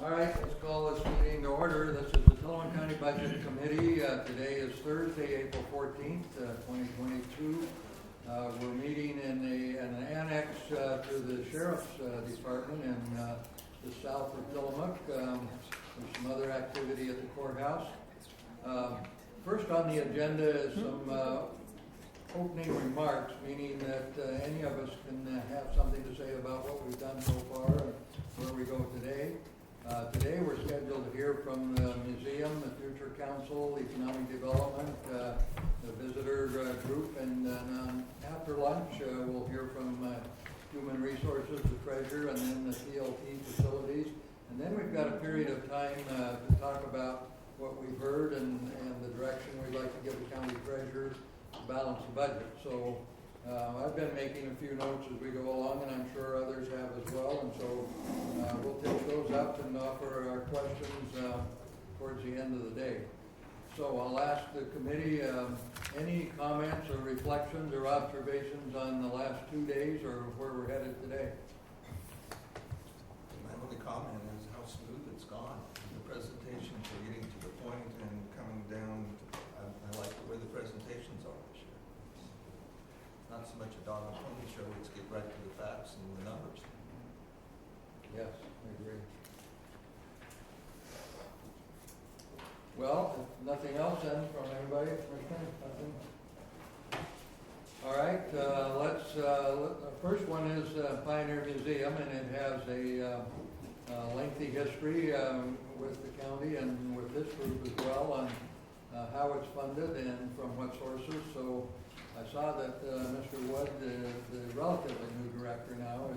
All right, let's call this meeting to order. This is the Tillamook County Budget Committee. Today is Thursday, April 14th, 2022. We're meeting in an annex to the Sheriff's Department in the south of Tillamook. There's some other activity at the courthouse. First on the agenda is some opening remarks, meaning that any of us can have something to say about what we've done so far and where we go today. Today we're scheduled to hear from the museum, the Future Council, Economic Development, the visitor group, and after lunch we'll hear from Human Resources, the Treasurer, and then the TLT facilities. And then we've got a period of time to talk about what we've heard and the direction we'd like to give the County Treasurer to balance the budget. So I've been making a few notes as we go along, and I'm sure others have as well. And so we'll take those up and offer our questions towards the end of the day. So I'll ask the committee, any comments or reflections or observations on the last 2 days or where we're headed today? My only comment is how smooth it's gone. The presentations are getting to the point and coming down. I like the way the presentations are this year. Not so much a dog and pony show, let's get right to the facts and the numbers. Yes, I agree. Well, if nothing else then from anybody, nothing? All right, the first one is Pioneer Museum, and it has a lengthy history with the county and with this group as well on how it's funded and from what sources. So I saw that Mr. Wood, the relatively new director now,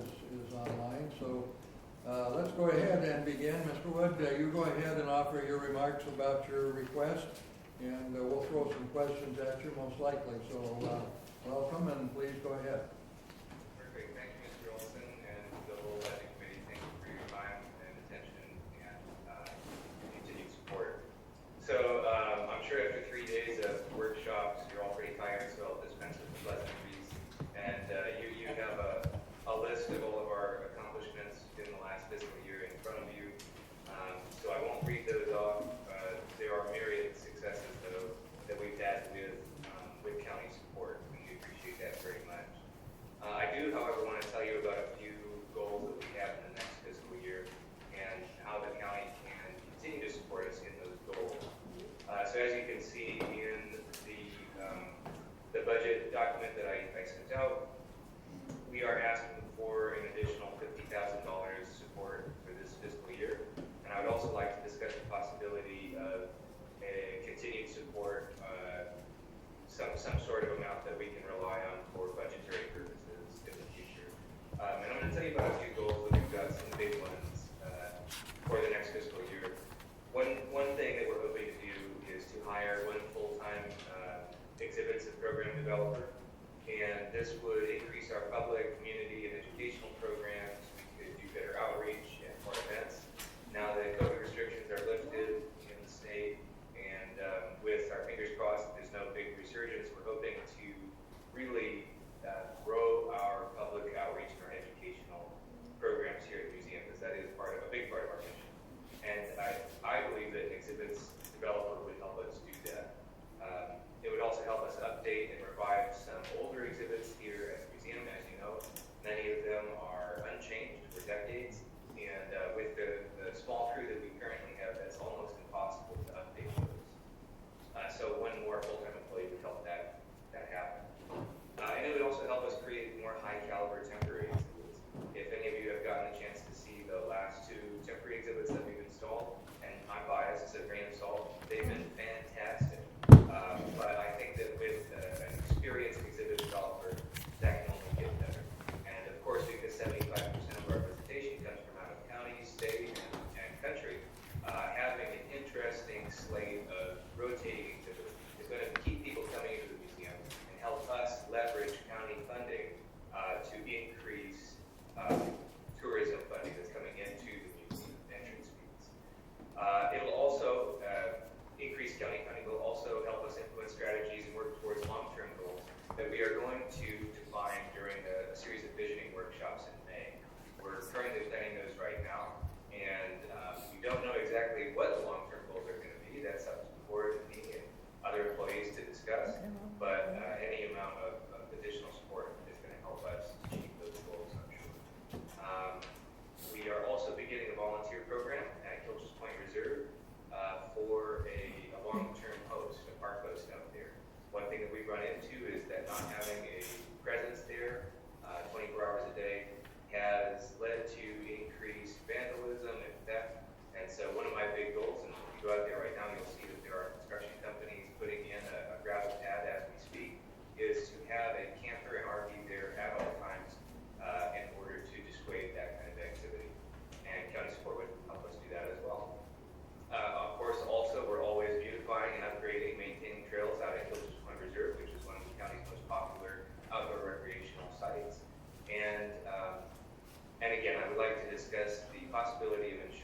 is online. So let's go ahead and begin. Mr. Wood, you go ahead and offer your remarks about your request, and we'll throw some questions at you most likely. So welcome, and please go ahead. Perfect. Thank you, Mr. Olson, and the whole Budget Committee. Thank you for your time and attention and continued support. So I'm sure after 3 days of workshops, you're all pretty tired, so I'll dispense with the pleasantries. And you have a list of all of our accomplishments in the last fiscal year in front of you. So I won't read those off. There are myriad successes, though, that we've had with county support, and we appreciate that very much.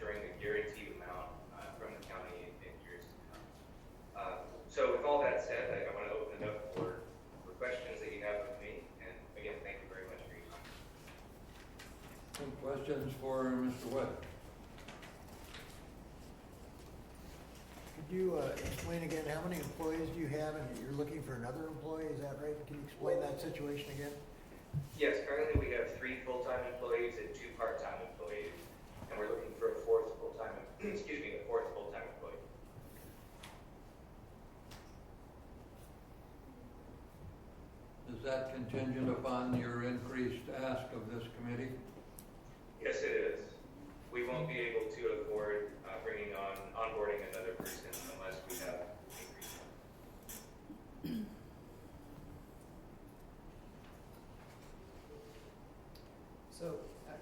ensuring a guaranteed amount from the county in years to come. So with all that said, I want to open it up for questions that you have of me. And again, thank you very much for your time. Some questions for Mr. Wood? Could you explain again, how many employees do you have, and you're looking for another employee, is that right? Can you explain that situation again? Yes, currently we have 3 full-time employees and 2 part-time employees, and we're looking for a 4th full-time, a 4th full-time employee. Is that contingent upon your increased ask of this committee? Yes, it is. We won't be able to afford onboarding another person unless we have increased funds. So,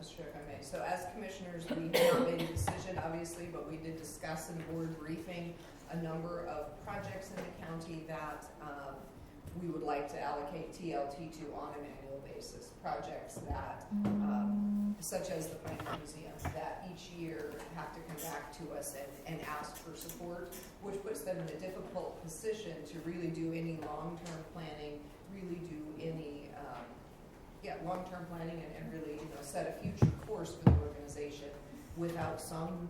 Mr. Chair, if I may, so as commissioners, we have not made a decision, obviously, but we did discuss in the board briefing a number of projects in the county that we would like to allocate TLT to on an annual basis. Projects that, such as the Pioneer Museum, that each year have to come back to us and ask for support, which puts them in a difficult position to really do any long-term planning, really do any long-term planning and really set a future course for the organization without some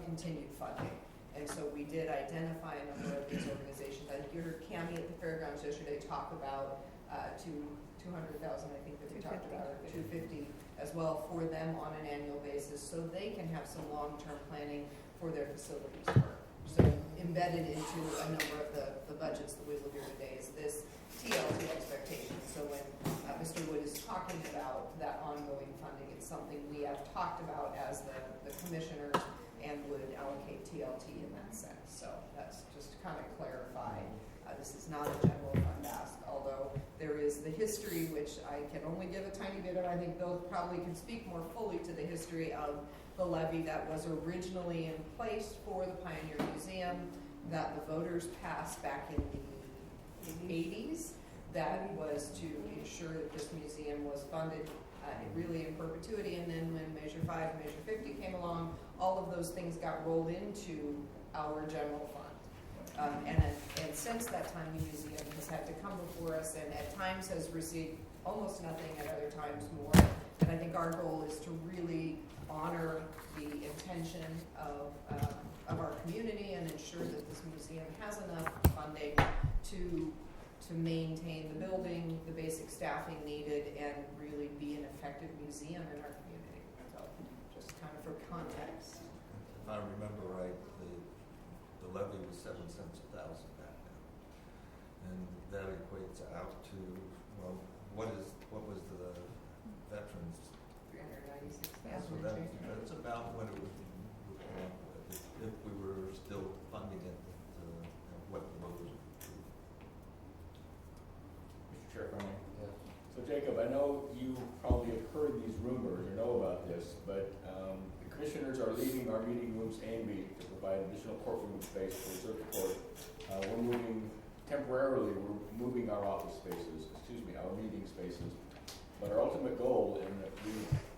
continued funding. And so we did identify a number of these organizations. I think you heard Cammie at the fairgrounds yesterday talk about 200,000, I think that we talked about, or 250 as well for them on an annual basis, so they can have some long-term planning for their facilities work. So embedded into a number of the budgets that we look at today is this TLT expectation. So when Mr. Wood is talking about that ongoing funding, it's something we have talked about as the commissioners and would allocate TLT in that sense. So that's just to kind of clarify. This is not a general fund ask, although there is the history, which I can only give a tiny bit of. I think Bill probably can speak more fully to the history of the levy that was originally in place for the Pioneer Museum that the voters passed back in the 80s. That was to ensure that this museum was funded really in perpetuity, and then when Measure 5 and Measure 50 came along, all of those things got rolled into our general fund. And since that time, the museum has had to come before us and at times has received almost nothing, at other times more. And I think our goal is to really honor the intention of our community and ensure that this museum has enough funding to maintain the building, the basic staffing needed, and really be an effective museum in our community. So just kind of for context. If I remember right, the levy was 7 cents a thousand back then. And that equates out to, well, what was the veterans? 396,000. So that's about what it would come up with if we were still funding it at what the voters approved. Mr. Chair, if I may. Yes. So Jacob, I know you probably have heard these rumors or know about this, but the commissioners are leaving our meeting rooms A&B to provide additional courtroom space for the circuit court. We're moving our office spaces, our meeting spaces. But our ultimate goal, and that we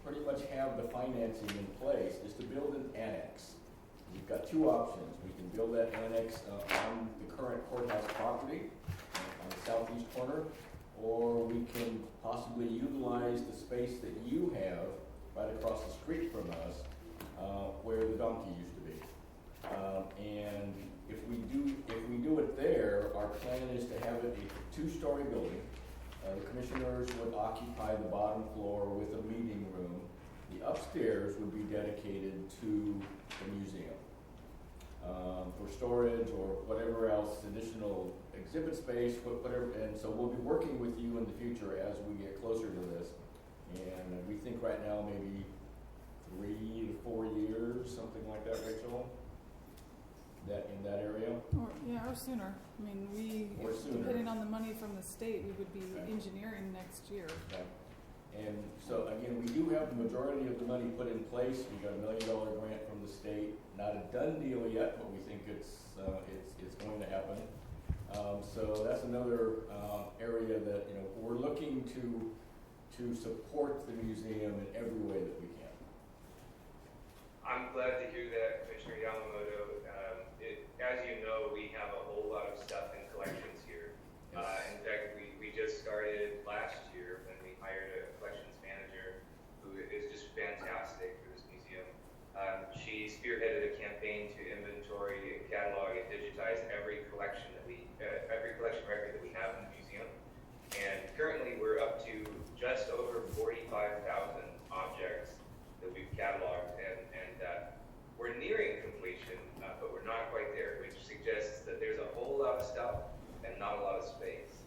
pretty much have the financing in place, is to build an annex. We've got 2 options. We can build that annex on the current courthouse property on the southeast corner, or we can possibly utilize the space that you have right across the street from us, where the donkey used to be. And if we do it there, our plan is to have it a 2-story building. The commissioners would occupy the bottom floor with a meeting room. The upstairs would be dedicated to the museum for storage or whatever else, additional exhibit space, whatever. And so we'll be working with you in the future as we get closer to this. And we think right now maybe 3 to 4 years, something like that, Rachel? That in that area? Or sooner. I mean, Or sooner. depending on the money from the state, we would be Right. engineering next year. Okay. And so again, we do have the majority of the money put in place. We got $1 million grant from the state. Not a done deal yet, but we think it's going to happen. So that's another area that we're looking to support the museum in every way that we can. I'm glad to spearheaded a campaign to inventory, catalog, and digitize every collection record that we have in the museum. And currently we're up to just over 45,000 objects that we've cataloged, and we're nearing completion, but we're not quite there, which suggests that there's a whole lot of stuff and not a lot of space.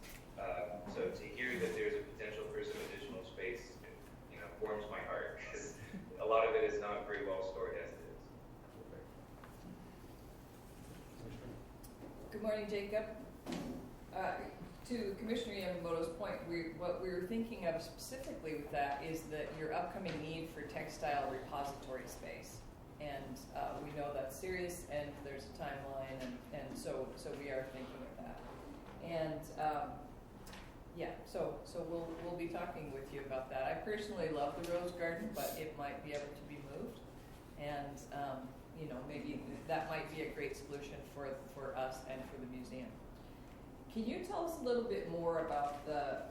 So to hear that there's a potential for some additional space, warms my heart, because a lot of it is not very well stored as it is. Good morning, Jacob. To Commissioner Yamamoto's point, what we're thinking of specifically with that is that your upcoming need for textile repository space. And we know that's serious, and there's a timeline, and so we are thinking of that. And so we'll be talking with you about that. I personally love the Rose Garden, but it might be able to be moved, and maybe that might be a great solution for us and for the museum. Can you tell us a little bit more about the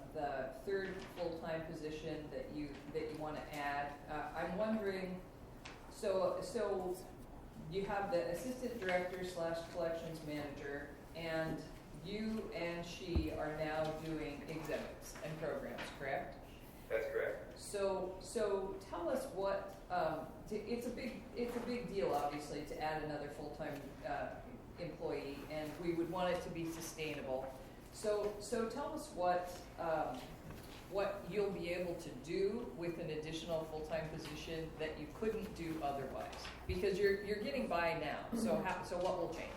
third full-time position that you want to add? I'm wondering, so you have the assistant director / collections manager, and you and she are now doing exhibits and programs, correct? That's correct. So tell us what it's a big deal, obviously, to add another full-time employee, and we would want it to be sustainable. So tell us what you'll be able to do with an additional full-time position that you couldn't do otherwise, because you're getting by now. So what will change?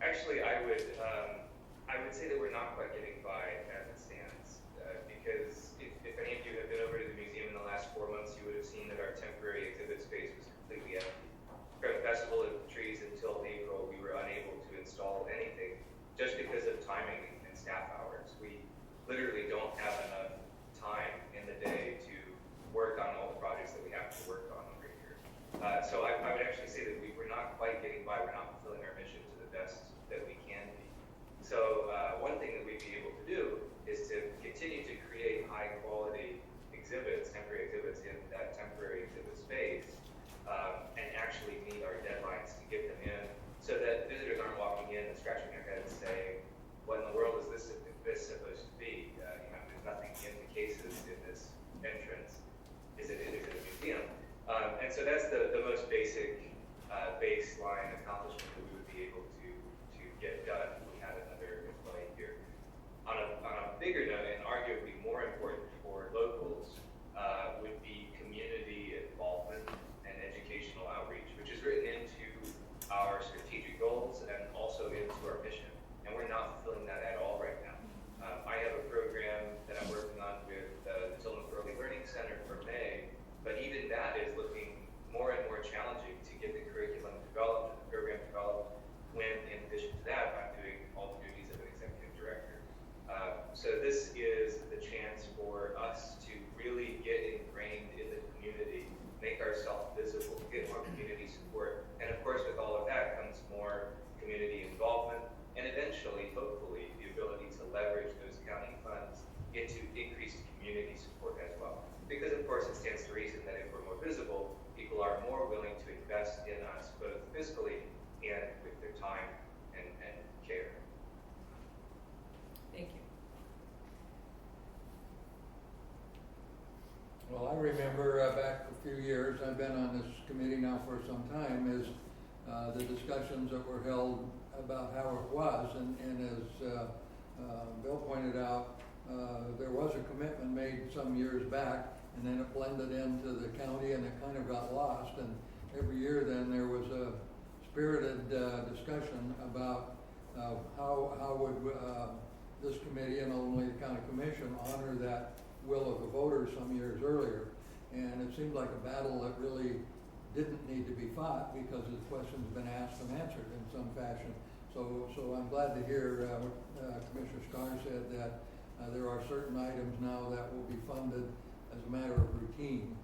Actually, I would say that we're not quite getting by as it stands, because if any of you have been over to the museum in the last 4 months, you would have seen that our temporary exhibit space was completely empty. From the Festival of Trees until April, we were unable to install anything just because of timing and staff hours. We literally don't have enough time in the day to work on all the projects that we have to work on over here. So I would actually say that we're not quite getting by. We're not fulfilling our mission to the best that we can be. So one thing that we'd be able to do is to continue to create high quality exhibits, temporary exhibits in that temporary exhibit space, and actually meet our deadlines to get them in, so that visitors aren't walking in and scratching their heads saying, what in the world is this supposed to be? There's nothing in the cases in this entrance. Is it a museum? And so that's the most basic baseline accomplishment that we would be able to get done if we had another employee here. On a bigger note, and arguably more important for locals, would be community involvement and educational outreach, which is written into our strategic goals and also into our mission. And we're not fulfilling that at all right now. I have a program that I'm working on with the Tillamook Early Learning Center for May, but even that is looking more and more challenging to get the curriculum developed and the program developed, when in addition to that, I'm doing all the duties of an executive director. So this is the chance for us to really get ingrained in the community, make ourselves visible, get more community support. And of course, with all of that comes more community involvement, and eventually, hopefully, the ability to leverage those county funds into increased community support as well. Because of course, it stands to reason that if we're more visible, people are more willing to invest in us, both fiscally and with their time and care. Thank you. Well, I remember back a few years, I've been on this committee now for some time, is the discussions that were held about how it was, and as Bill pointed out, there was a commitment made some years back, and then it blended into the county, and it kind of got lost. And every year then there was a spirited discussion about how would this committee and ultimately the county commission honor that will of the voters some years earlier. And it seemed like a battle that really didn't need to be fought, because the questions have been asked and answered in some fashion. So I'm glad to hear what Commissioner Starr said, that there are certain items now that will be funded as a matter of routine,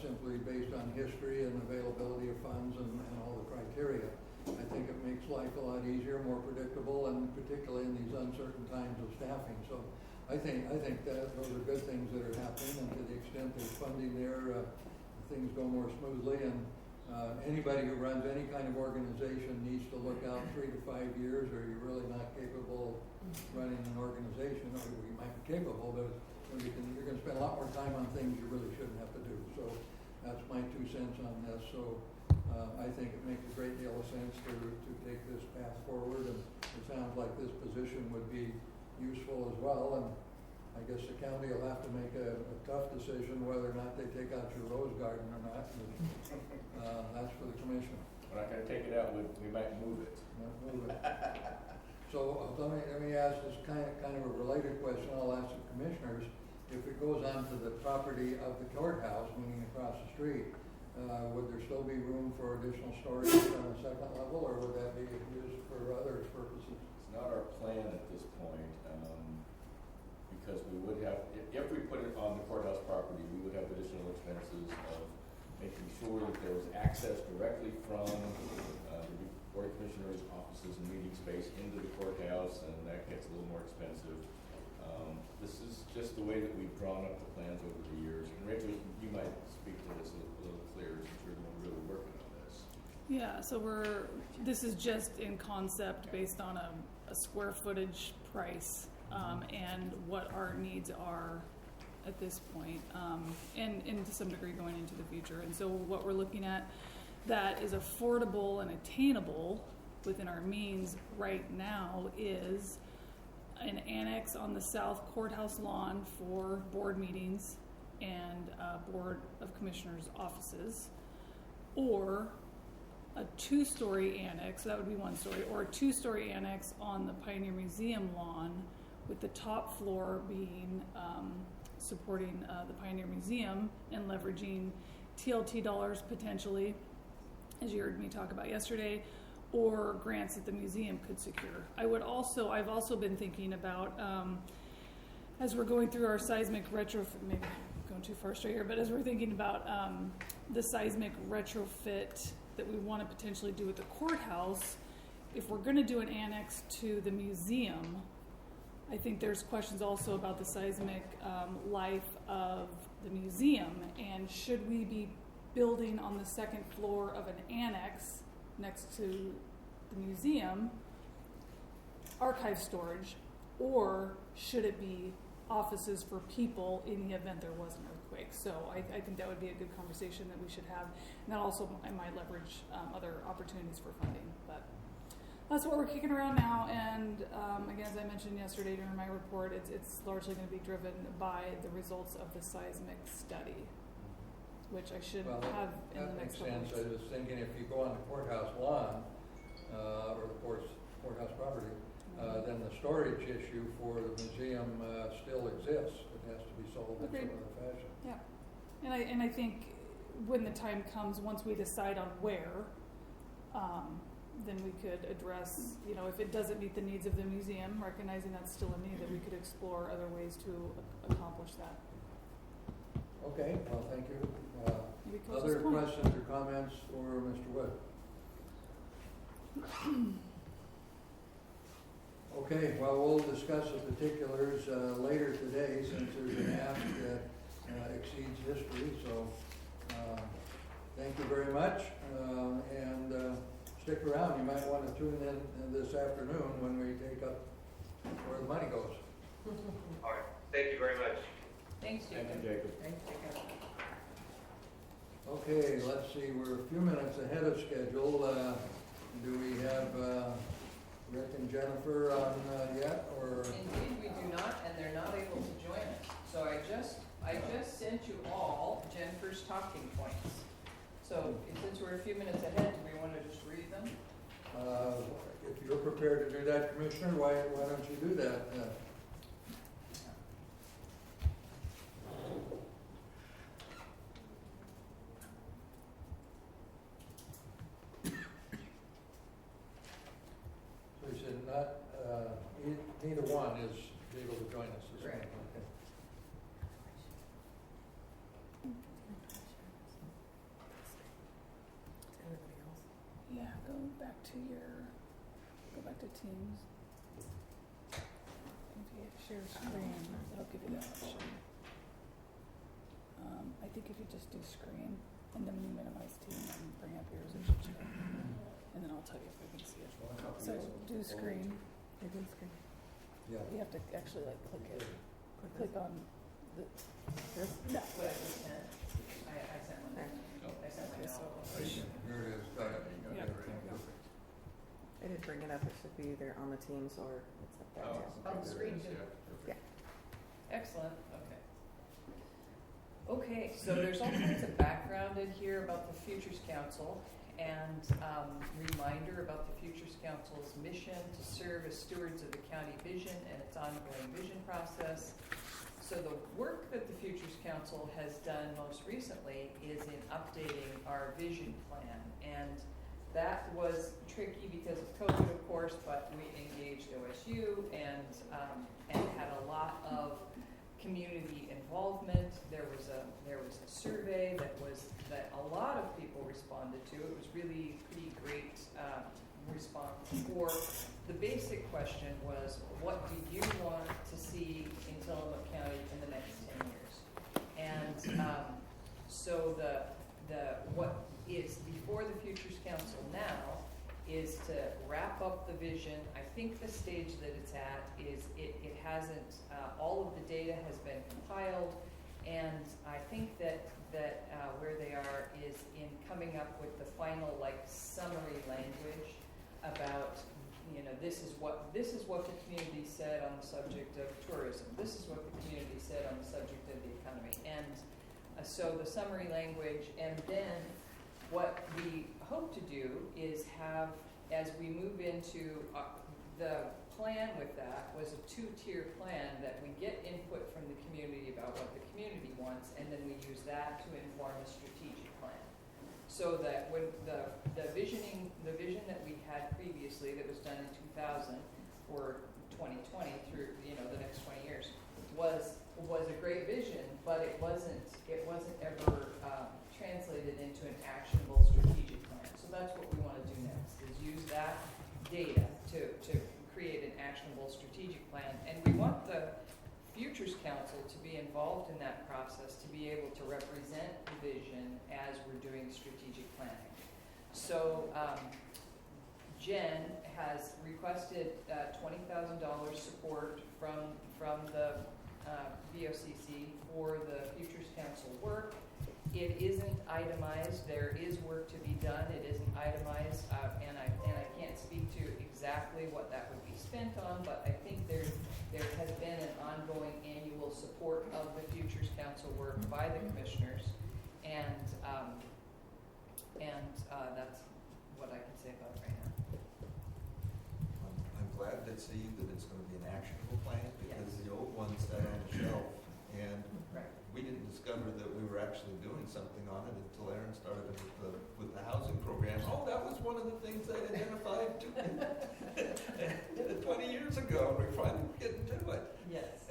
simply based on history and availability of funds and all the criteria. I think it makes life a lot easier, more predictable, and particularly in these uncertain times of staffing. So I think that those are good things that are happening, and to the extent there's funding there, things go more smoothly. And Anybody who runs any kind of organization needs to look out 3 to 5 years, or you're really not capable of running an organization. Or you might be capable, but you're going to spend a lot more time on things you really shouldn't have to do. So that's my 2 cents on this. So I think it makes a great deal of sense to take this path forward, and it sounds like this position would be useful as well. And I guess the county will have to make a tough decision whether or not they take out your rose garden or not. That's for the commission. We're not gonna take it out, we might move it. Move it. So let me ask this kind of a related question. I'll ask the commissioners. If it goes onto the property of the courthouse, meaning across the street, would there still be room for additional storage on the second level, or would that be used for other purposes? It's not our plan at this point, because we would have, if we put it on the courthouse property, we would have additional expenses of making sure that there was access directly from the Board of Commissioners' offices and meeting space into the courthouse, and that gets a little more expensive. This is just the way that we've drawn up the plans over the years. And Rachel, you might speak to this a little clearer, since you're the one really working on this. Yeah, so this is just in concept based on a square footage price, and what our needs are at this point, and to some degree going into the future. And so what we're looking at that is affordable and attainable within our means right now is an annex on the south courthouse lawn for board meetings and Board of Commissioners offices, or a 2-story annex, that would be 1 story, or a 2-story annex on the Pioneer Museum lawn, with the top floor being supporting the Pioneer Museum and leveraging TLT dollars potentially, as you heard me talk about yesterday, or grants that the museum could secure. I've also been thinking about, as we're going through our seismic retrofit, maybe I'm going too far straight here, but as we're thinking about the seismic retrofit that we want to potentially do at the courthouse, if we're going to do an annex to the museum, I think there's questions also about the seismic life of the museum, and should we be building on the second floor of an annex next to the museum archive storage, or should it be offices for people in the event there was an earthquake? So I think that would be a good conversation that we should have, and that also might leverage other opportunities for funding. But that's what we're kicking around now, and again, as I mentioned yesterday during my report, it's largely going to be driven by the results of the seismic study, which I should have in the next couple weeks. That makes sense. I was thinking if you go on the courthouse lawn, or the courthouse property, then the storage issue for the museum still exists. It has to be solved in some other fashion. Yeah, and I think when the time comes, once we decide on where, then we could address, if it doesn't meet the needs of the museum, recognizing that's still a need, that we could explore other ways to accomplish that. Okay, well, thank you. Maybe close Other this point. questions or comments for Mr. Wood? Okay, well, we'll discuss the particulars later today, since there's an ask that exceeds history. So thank you very much, and stick around. You might want to tune in this afternoon when we take up where the money goes. All right, thank you very much. Thanks, Jacob. Thank you, Jacob. Thanks, Jacob. Okay, let's see, we're a few minutes ahead of schedule. Do we have Rick and Jennifer on yet, or? Indeed, we do not, and they're not able to join us. So I just sent you all Jennifer's talking points. So since we're a few minutes ahead, do we want to just read them? If you're prepared to do that, Commissioner, why don't you do that? So you said neither one is able to join us this Correct. morning. Okay. Yeah, go back to Teams. If you hit share screen, that'll give you that option. I think if you just do screen, And then when you minimize too, and then bring up yours, it should show. And then I'll tell you if I can see it. So do screen. Or do screen. Yeah. You have to actually like click it. Click on the, this. No. What I just sent, I sent one there. I sent Okay, one so. out. Here it is, got it. Yeah, there you go. I didn't bring it up, it should be either on the Teams or it's up there. Oh, too. On the screen too. Excellent, okay. Okay, so there's all kinds of background in here about the Futures Council and reminder about the Futures Council's mission to serve as stewards of the county vision and its ongoing vision process. So the work that the Futures Council has done most recently is in updating our vision plan. And that was tricky because of COVID, of course, but we engaged OSU and had a lot of community involvement. There was a survey that a lot of people responded to. It was really pretty great response. For the basic question was, what do you want to see in Tillamook County in the next 10 years? And so what is before the Futures Council now is to wrap up the vision. I think the stage that it's at is it hasn't, all of the data has been compiled, and I think that where they are is in coming up with the final summary language about, this is what the community said on the subject of tourism. This is what the community said on the subject of the economy. And so the summary language, and then what we hope to do is have, as we move into the plan with that was a 2-tier plan that we get input from the community about what the community wants, and then we use that to inform a strategic plan. So that when the vision that we had previously that was done in 2000 for 2020 through the next 20 years was a great vision, but it wasn't ever translated into an actionable strategic plan. So that's what we want to do next, is use that data to create an actionable strategic plan. And we want the Futures Council to be involved in that process, to be able to represent the vision as we're doing strategic planning. So Jen has requested $20,000 support from the VOCC for the Futures Council work. It isn't itemized. There is work to be done. It isn't itemized, and I can't speak to exactly what that would be spent on, but I think there has been an ongoing annual support of the Futures Council work by the commissioners, and that's what I can say about it right now. I'm glad to see that it's going to be an actionable plan, because the old one sat on the shelf, and Right. we didn't discover that we were actually doing something on it until Aaron started with the housing program. Oh, that was one of the things I identified 20 years ago. We're finally getting to it. Yes.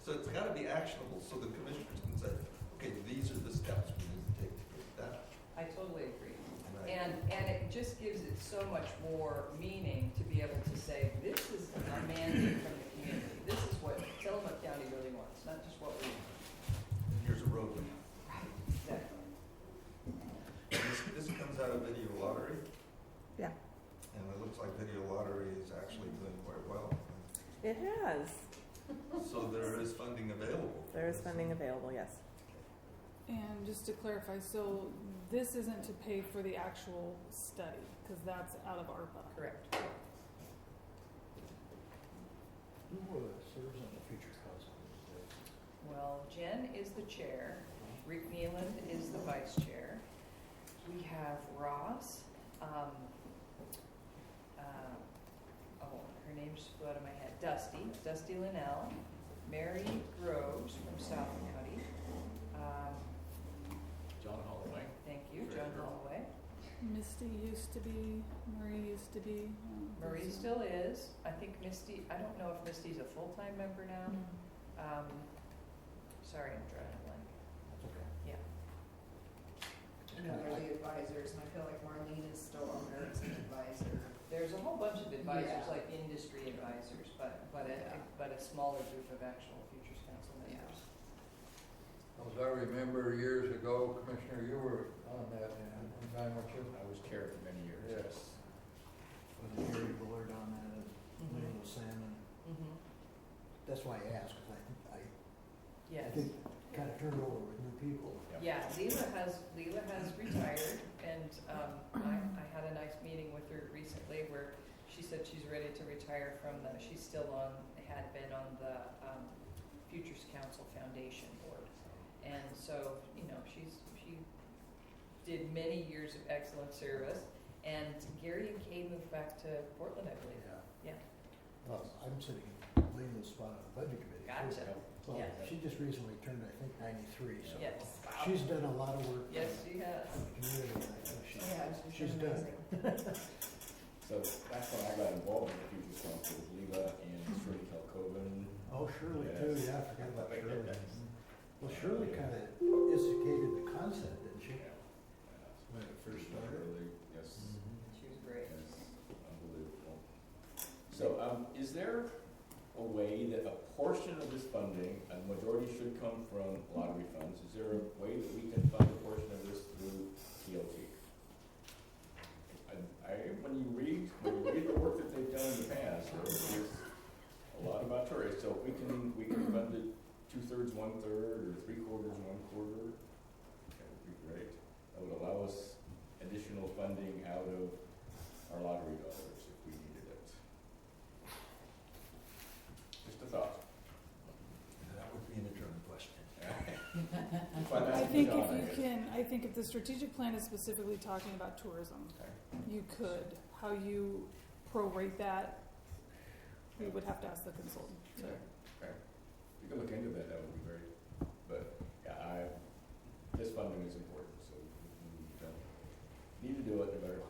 So it's got to be actionable, so the commissioners can say, okay, these are the steps we need to take to get that. I totally agree. Right. And it just gives it so much more meaning to be able to say, this is a mandate from the community. This is what Tillamook County really wants, not just what we want. And here's a roadmap. Exactly. This comes out of Video Lottery, Yeah, and it looks like Video Lottery is actually doing quite well. it has. So there is funding available. There is funding available, yes. And just to clarify, so this isn't to pay for the actual study, because that's out of ARPA. Correct. Who serves on the Futures Council these days? Well, Jen is the chair. Rick Nealand is the vice chair. We have Ross. Her name just flew out of my head. Dusty Linnell. Mary Groves from South County. John Holloway. Thank you, John Holloway. Misty used to be, Marie used to be. Marie still is. I think Misty, I don't know if Misty's a full-time member now. Sorry, I'm drawing a blank. That's okay. Yeah. And then there are the advisors, and I feel like Marlene is still on there as an advisor. There's a whole bunch of advisors, Yeah. like industry advisors, but a smaller group of actual Futures Council members. How as I remember years ago, Commissioner, you were on that one time, weren't you? I was chair for many years, Yes. yes. Was Gary Bullard on that, and Lynn was Salmon? Mhm. That's why I asked, because I Yes. think kind of turned over with new people. Yeah, Leela has retired, and I had a nice meeting with her recently where she said she's ready to retire from she's still had been on the Futures Council Foundation board. And so, you know, she did many years of excellent service, and Gary and Kay moved back to Portland, I believe. Yeah. Well, I'm sitting in Lena's spot on the budget committee. too. Gotcha. Well, Yeah. she just recently turned, I think, 93, so Yes. she's done a lot of work. Yes, she has. in the community, and I think she's been done. amazing. So that's when I got involved in the Futures Council with Leela and Shirley Kelkoven. Oh, Shirley Yes. too, yeah, I forgot about Yes. Shirley. Well, Shirley kind of instigated the concept, didn't she? When it first started. Shirley, yes. She was great. Yes, unbelievable. So, is there a way that a portion of this funding, a majority should come from lottery funds, is there a way that we can fund a portion of this through TLT? When you read the work that they've done in the past, there's a lot about tourists, so if we can fund it 2/3, 1/3, or 3/4, 1/4, that would be great. That would allow us additional funding out of our lottery dollars if we needed it. Just a thought. That would be an adjourned question. I think if the strategic plan is specifically talking about tourism, you could. How you prorate that, we would have to ask the consultant. So. Okay. If you can look into that, that would be great. But, yeah, this funding is important, so we need to do it no matter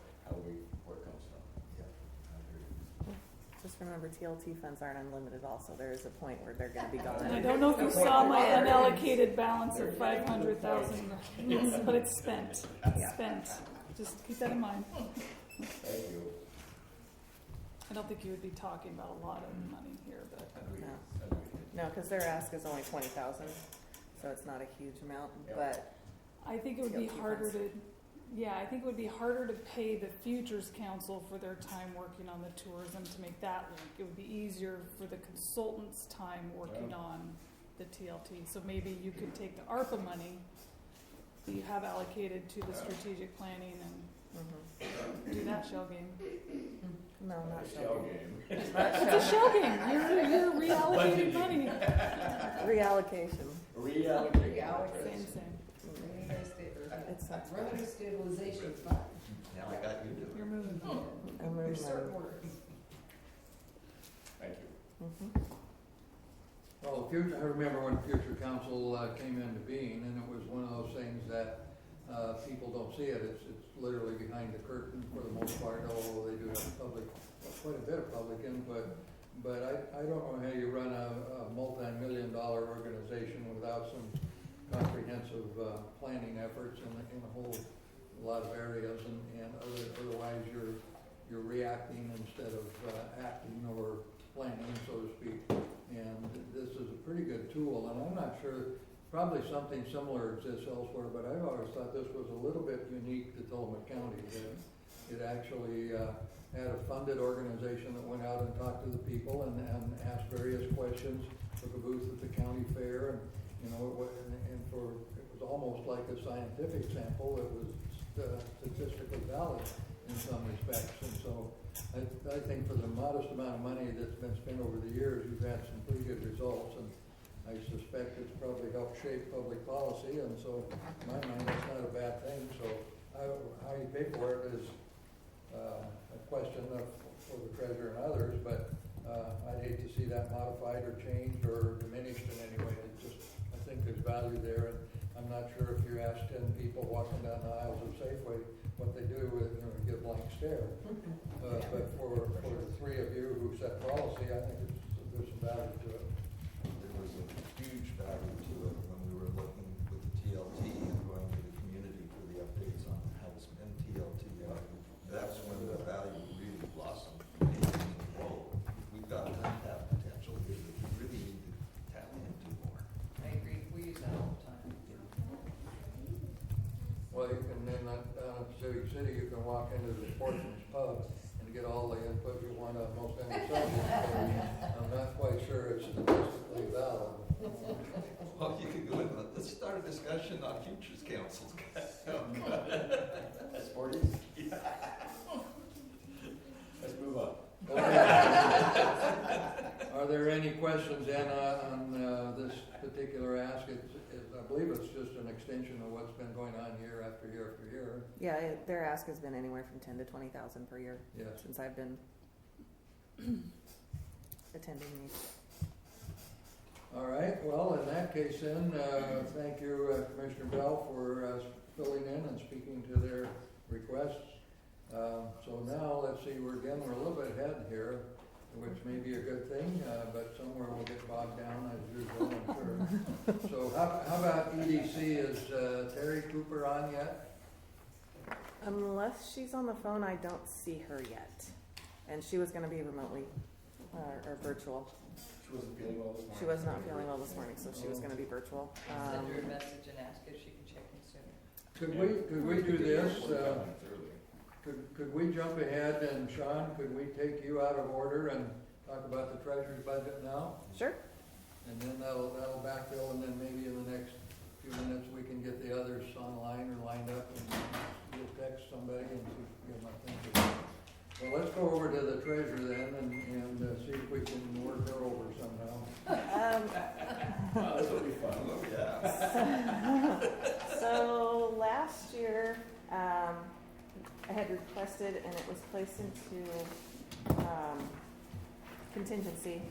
where it comes from. Yeah, I agree. Just remember, TLT funds aren't unlimited also. There is a point where they're gonna be gone. And I don't know if you saw my unallocated balance of 500,000, but it's spent. It's spent. Just keep that in mind. Thank you. Mm-hmm. I don't think you would be talking about a lot of money here, but Agreed. No. Agreed. No, because their ask is only 20,000, so it's not a huge amount, Yeah. but I think it would be TLT harder funds. I think it would be harder to pay the Futures Council for their time working on the tourism to make that link. It would be easier for the consultants' time working Yeah. on the TLT. So maybe you could take the ARPA money that you have allocated to the strategic planning and mhm. do that shell game. No, not Shell shell. game. It's a shell game. You're reallocating money. Reallocation. Same. It's Revenue stabilization fund. Now I got you doing You're moving. I'm moving There's certain my. words. Thank you. Mhm. Well, I remember when Future Council came into being, and it was one of those things that people don't see it. It's literally behind the curtain for the most part, although they do have quite a bit of public input. But I don't know how you run a multi-million-dollar organization without some comprehensive planning efforts in a whole lot of areas, and otherwise you're reacting instead of acting or planning, so to speak. And this is a pretty good tool, and I'm not sure, probably something similar exists elsewhere, but I've always thought this was a little bit unique to Tillamook County. That it actually had a funded organization that went out and talked to the people and asked various questions, took a booth at the county fair, and it was almost like a scientific sample that was statistically valid in some respects. And so I think for the modest amount of money that's been spent over the years, you've had some pretty good results, and I suspect it's probably helped shape public policy, and so in my mind, that's not a bad thing. So how you pay for it is a question for the treasurer and others, but I'd hate to see that modified or changed or diminished in any way. I think there's value there, and I'm not sure if you ask 10 people walking down the aisles of Safeway what they do with, get a blank stare. But for the three of you who set policy, I think there's some value to it. There was a huge value to it when we were looking with the TLT and going to the community for the updates on how to spend TLT. That's when the value really blossomed. Whoa, we've got untapped potential here that we really need to tap into more. I agree. We use that all the time. Civic City, you can walk into the Sportsman's Pub and get all the input you want on most any subject. So I'm not quite sure it's statistically valid. Well, you could go in, let's start a discussion on futures councils. Sporty? Let's move on. Are there any questions, Anna, on this particular ask? I believe it's just an extension of what's been going on year after year after year. Yeah, their ask has been anywhere from 10 to 20,000 per year Yes. since I've been attending these. All right, well, in that case then, thank you, Commissioner Bell, for filling in and speaking to their requests. So now, let's see, we're a little bit ahead here, which may be a good thing, but somewhere we'll get bogged down as usual, I'm sure. So how about EDC? Is Terry Cooper on yet? Unless she's on the phone, I don't see her yet. And she was going to be remotely or virtual. She wasn't feeling well this morning. She was not feeling well this morning, so she was going to be virtual. Send her a message and ask if she can check in sooner. Could we do this? Early. Could we jump ahead, and Sean, could we take you out of order and talk about the treasurer's budget now? Sure. And then that'll backfill, and then maybe in the next few minutes, we can get the others online or lined up, and you'll text somebody and see, give my thinking. Well, let's go over to the treasurer then, and see if we can work her over somehow. Wow, this will be fun. Oh, yeah. So last year, I had requested, and it was placed into contingency,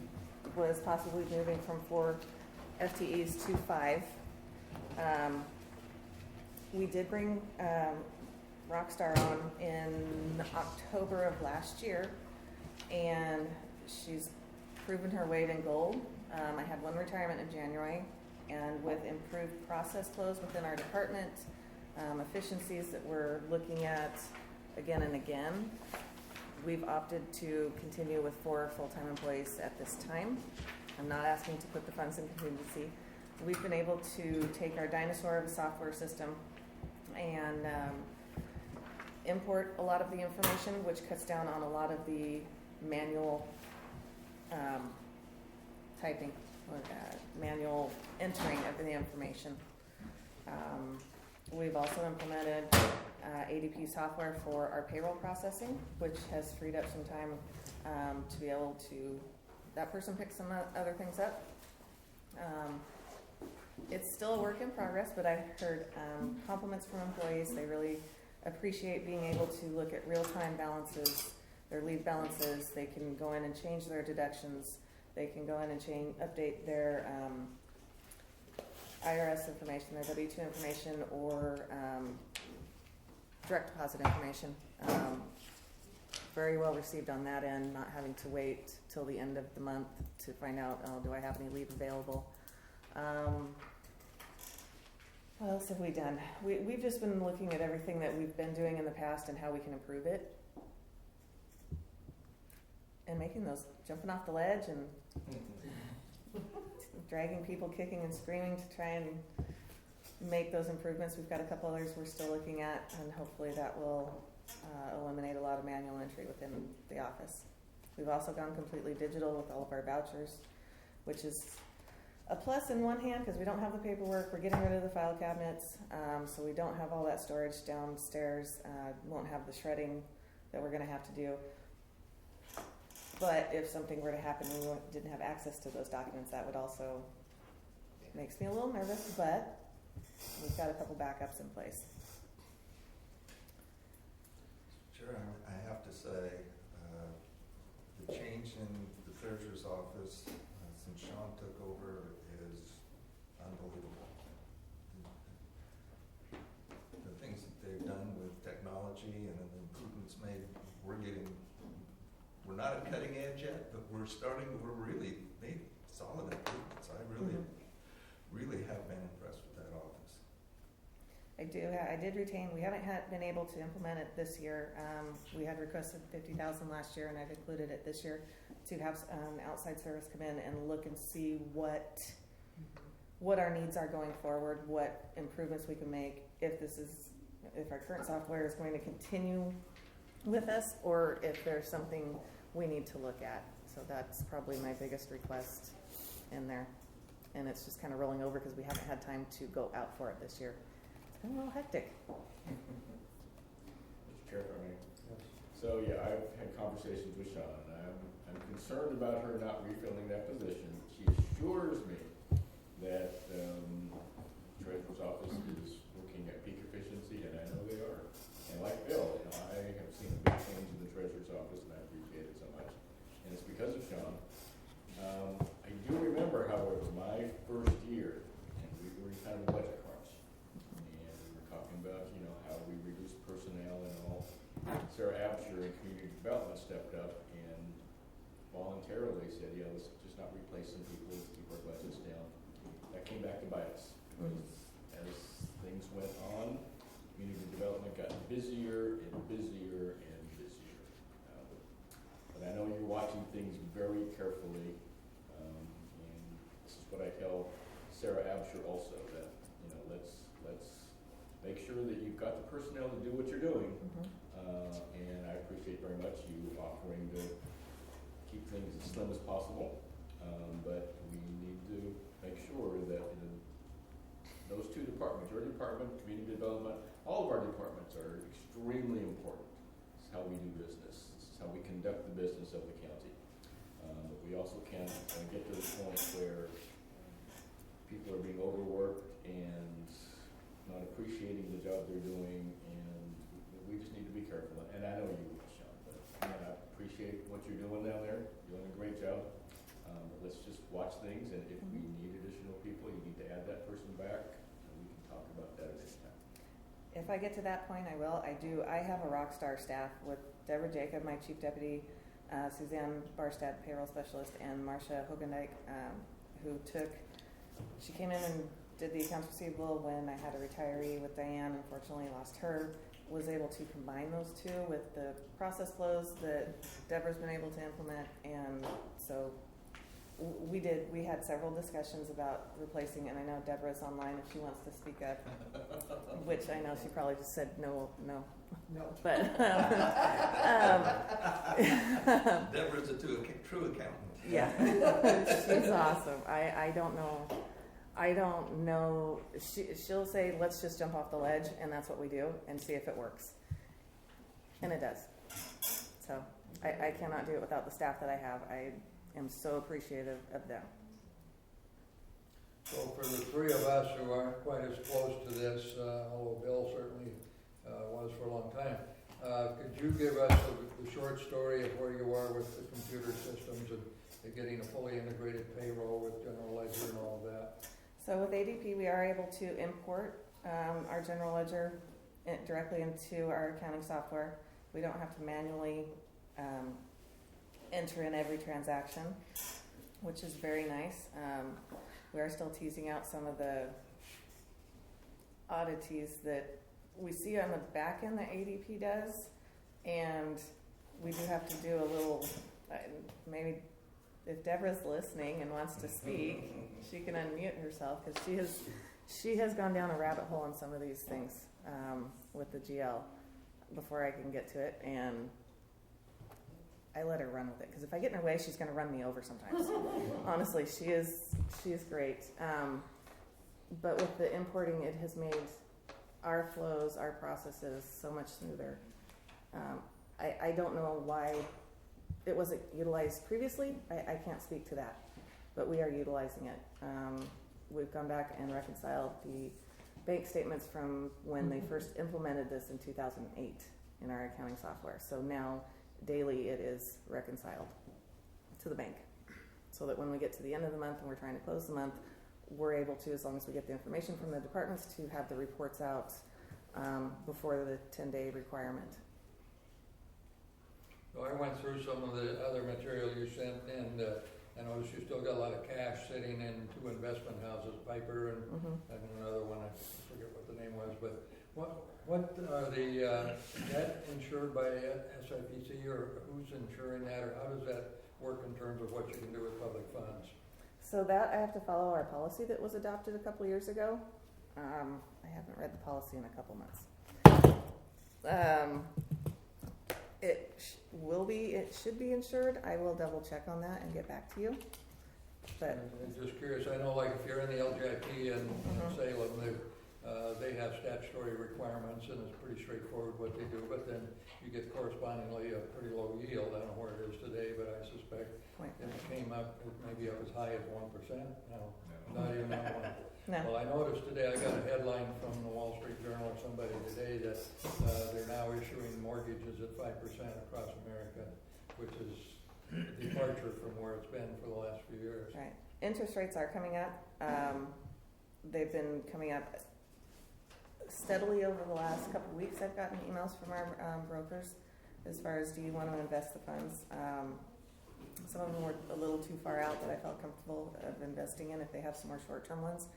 was possibly moving from 4 FTEs to 5. We did bring Rockstar on in October of last year, and she's proven her weight in gold. I had one retirement in January, and with improved process flows within our department, efficiencies that we're looking at again and again, we've opted to continue with 4 full-time employees at this time. I'm not asking to put the funds in contingency. We've been able to take our Dinosaur software system and import a lot of the information, which cuts down on a lot of the manual typing or manual entering of the information. We've also implemented ADP software for our payroll processing, which has freed up some time to be able to, that person picks some other things up. It's still a work in progress, but I've heard compliments from employees. They really appreciate being able to look at real-time balances, their leave balances. They can go in and change their deductions. They can go in and update their IRS information, their W-2 information, or direct deposit information. Very well received on that end, not having to wait till the end of the month to find out, do I have any leave available? What else have we done? We've just been looking at everything that we've been doing in the past and how we can improve it. And making those, jumping off the ledge and dragging people kicking and screaming to try and make those improvements. We've got a couple others we're still looking at, and hopefully that will eliminate a lot of manual entry within the office. We've also gone completely digital with all of our vouchers, which is a plus in one hand because we don't have the paperwork. We're getting rid of the file cabinets, so we don't have all that storage downstairs. Won't have the shredding that we're going to have to do. But if something were to happen and we didn't have access to those documents, that would also makes me a little nervous, but we've got a couple backups in place. Sure, I have to say, the change in the treasurer's office since Sean took over is unbelievable. The things that they've done with technology and the improvements made, we're not at cutting edge yet, but we're really made solid improvements. I really have been impressed with that office. I did retain, we haven't been able to implement it this year. We had requested $50,000 last year, and I've included it this year to have outside service come in and look and see what our needs are going forward, what improvements we can make, if this is if our current software is going to continue with us, or if there's something we need to look at. So that's probably my biggest request in there. And it's just kind of rolling over because we haven't had time to go out for it this year. It's been a little hectic. Mr. Chair, if I may. So, yeah, I've had conversations with Sean, and I'm concerned about her not refilling that position. She assures me that Treasurer's Office is working at peak efficiency, and I know they are. And like Bill, I have seen a big change in the Treasurer's Office, and I appreciate it so much. And it's because of Sean. I do remember, however, my first year, and we were in kind of a budget crunch, and we were talking about, how we reduce personnel and all. Sarah Absher in Community Development stepped up and voluntarily said, yeah, let's just not replace some people, let's keep our budgets down. That came back to bite us, because as things went on, community development got busier and busier and busier. But I know you're watching things very carefully, and this is what I tell Sarah Absher also, that, let's make sure that you've got the personnel to do what you're doing. And I appreciate very much you offering to keep things as slim as possible. But we need to make sure that those two departments, your department, community development, all of our departments are extremely important. This is how we do business. This is how we conduct the business of the county. But we also can't get to the point where people are being overworked and not appreciating the job they're doing, and we just need to be careful. And I know you will, Sean, but I appreciate what you're doing down there. You're doing a great job. But let's just watch things, and if we need additional people, you need to add that person back, and we can talk about that at any time. If I get to that point, I will. I have a rock star staff with Deborah Jacob, my chief deputy, Suzanne Barstad, payroll specialist, and Marcia Hogendijk, she came in and did the accounts receivable when I had a retiree with Diane. Unfortunately, lost her. Was able to combine those two with the process flows that Deborah's been able to implement, and so we had several discussions about replacing, and I know Deborah's online if she wants to speak up, which I know she probably just said no. But Deborah's a true accountant. Yeah, she's awesome. I don't know. She'll say, let's just jump off the ledge, and that's what we do, and see if it works. And it does. So I cannot do it without the staff that I have. I am so appreciative of them. So for the three of us who aren't quite as close to this, although Bill certainly was for a long time, could you give us the short story of where you are with the computer systems and getting a fully integrated payroll with general ledger and all of that? So with ADP, we are able to import our general ledger directly into our accounting software. We don't have to manually enter in every transaction, which is very nice. We are still teasing out some of the oddities that we see on the back end that ADP does, and we do have to do a little, maybe if Deborah's listening and wants to speak, she can unmute herself, because she has gone down a rabbit hole on some of these things with the GL before I can get to it, and I let her run with it, because if I get in her way, she's going to run me over sometimes. Honestly, she is great. But with the importing, it has made our flows, our processes so much smoother. I don't know why it wasn't utilized previously. I can't speak to that, but we are utilizing it. We've gone back and reconciled the bank statements from when they first implemented this in 2008 in our accounting software. So now daily it is reconciled to the bank, so that when we get to the end of the month and we're trying to close the month, we're able to, as long as we get the information from the departments, to have the reports out before the 10-day requirement. So I went through some of the other material you sent, and I noticed you still got a lot of cash sitting in two investment houses, Piper and another one, I forget what the name was, but what are the debt insured by SIPC, or who's insuring that, or how does that work in terms of what you can do with public funds? So that I have to follow our policy that was adopted a couple years ago. I haven't read the policy in a couple months. It should be insured. I will double check on that and get back to you. But, I'm just curious, I know like if you're in the LJIP in Salem, they have statutory requirements and it's pretty straightforward what they do, but then you get correspondingly a pretty low yield. I don't know where it is today, but I suspect it came up, maybe up as high as 1%. No, not even that one. no. Well, I noticed today, I got a headline from the Wall Street Journal or somebody today that they're now issuing mortgages at 5% across America, which is a departure from where it's been for the last few years. Right. Interest rates are coming up. They've been coming up steadily over the last couple of weeks. I've gotten emails from our brokers as far as, do you want to invest the funds? Some of them were a little too far out that I felt comfortable of investing in if they have some more short-term ones.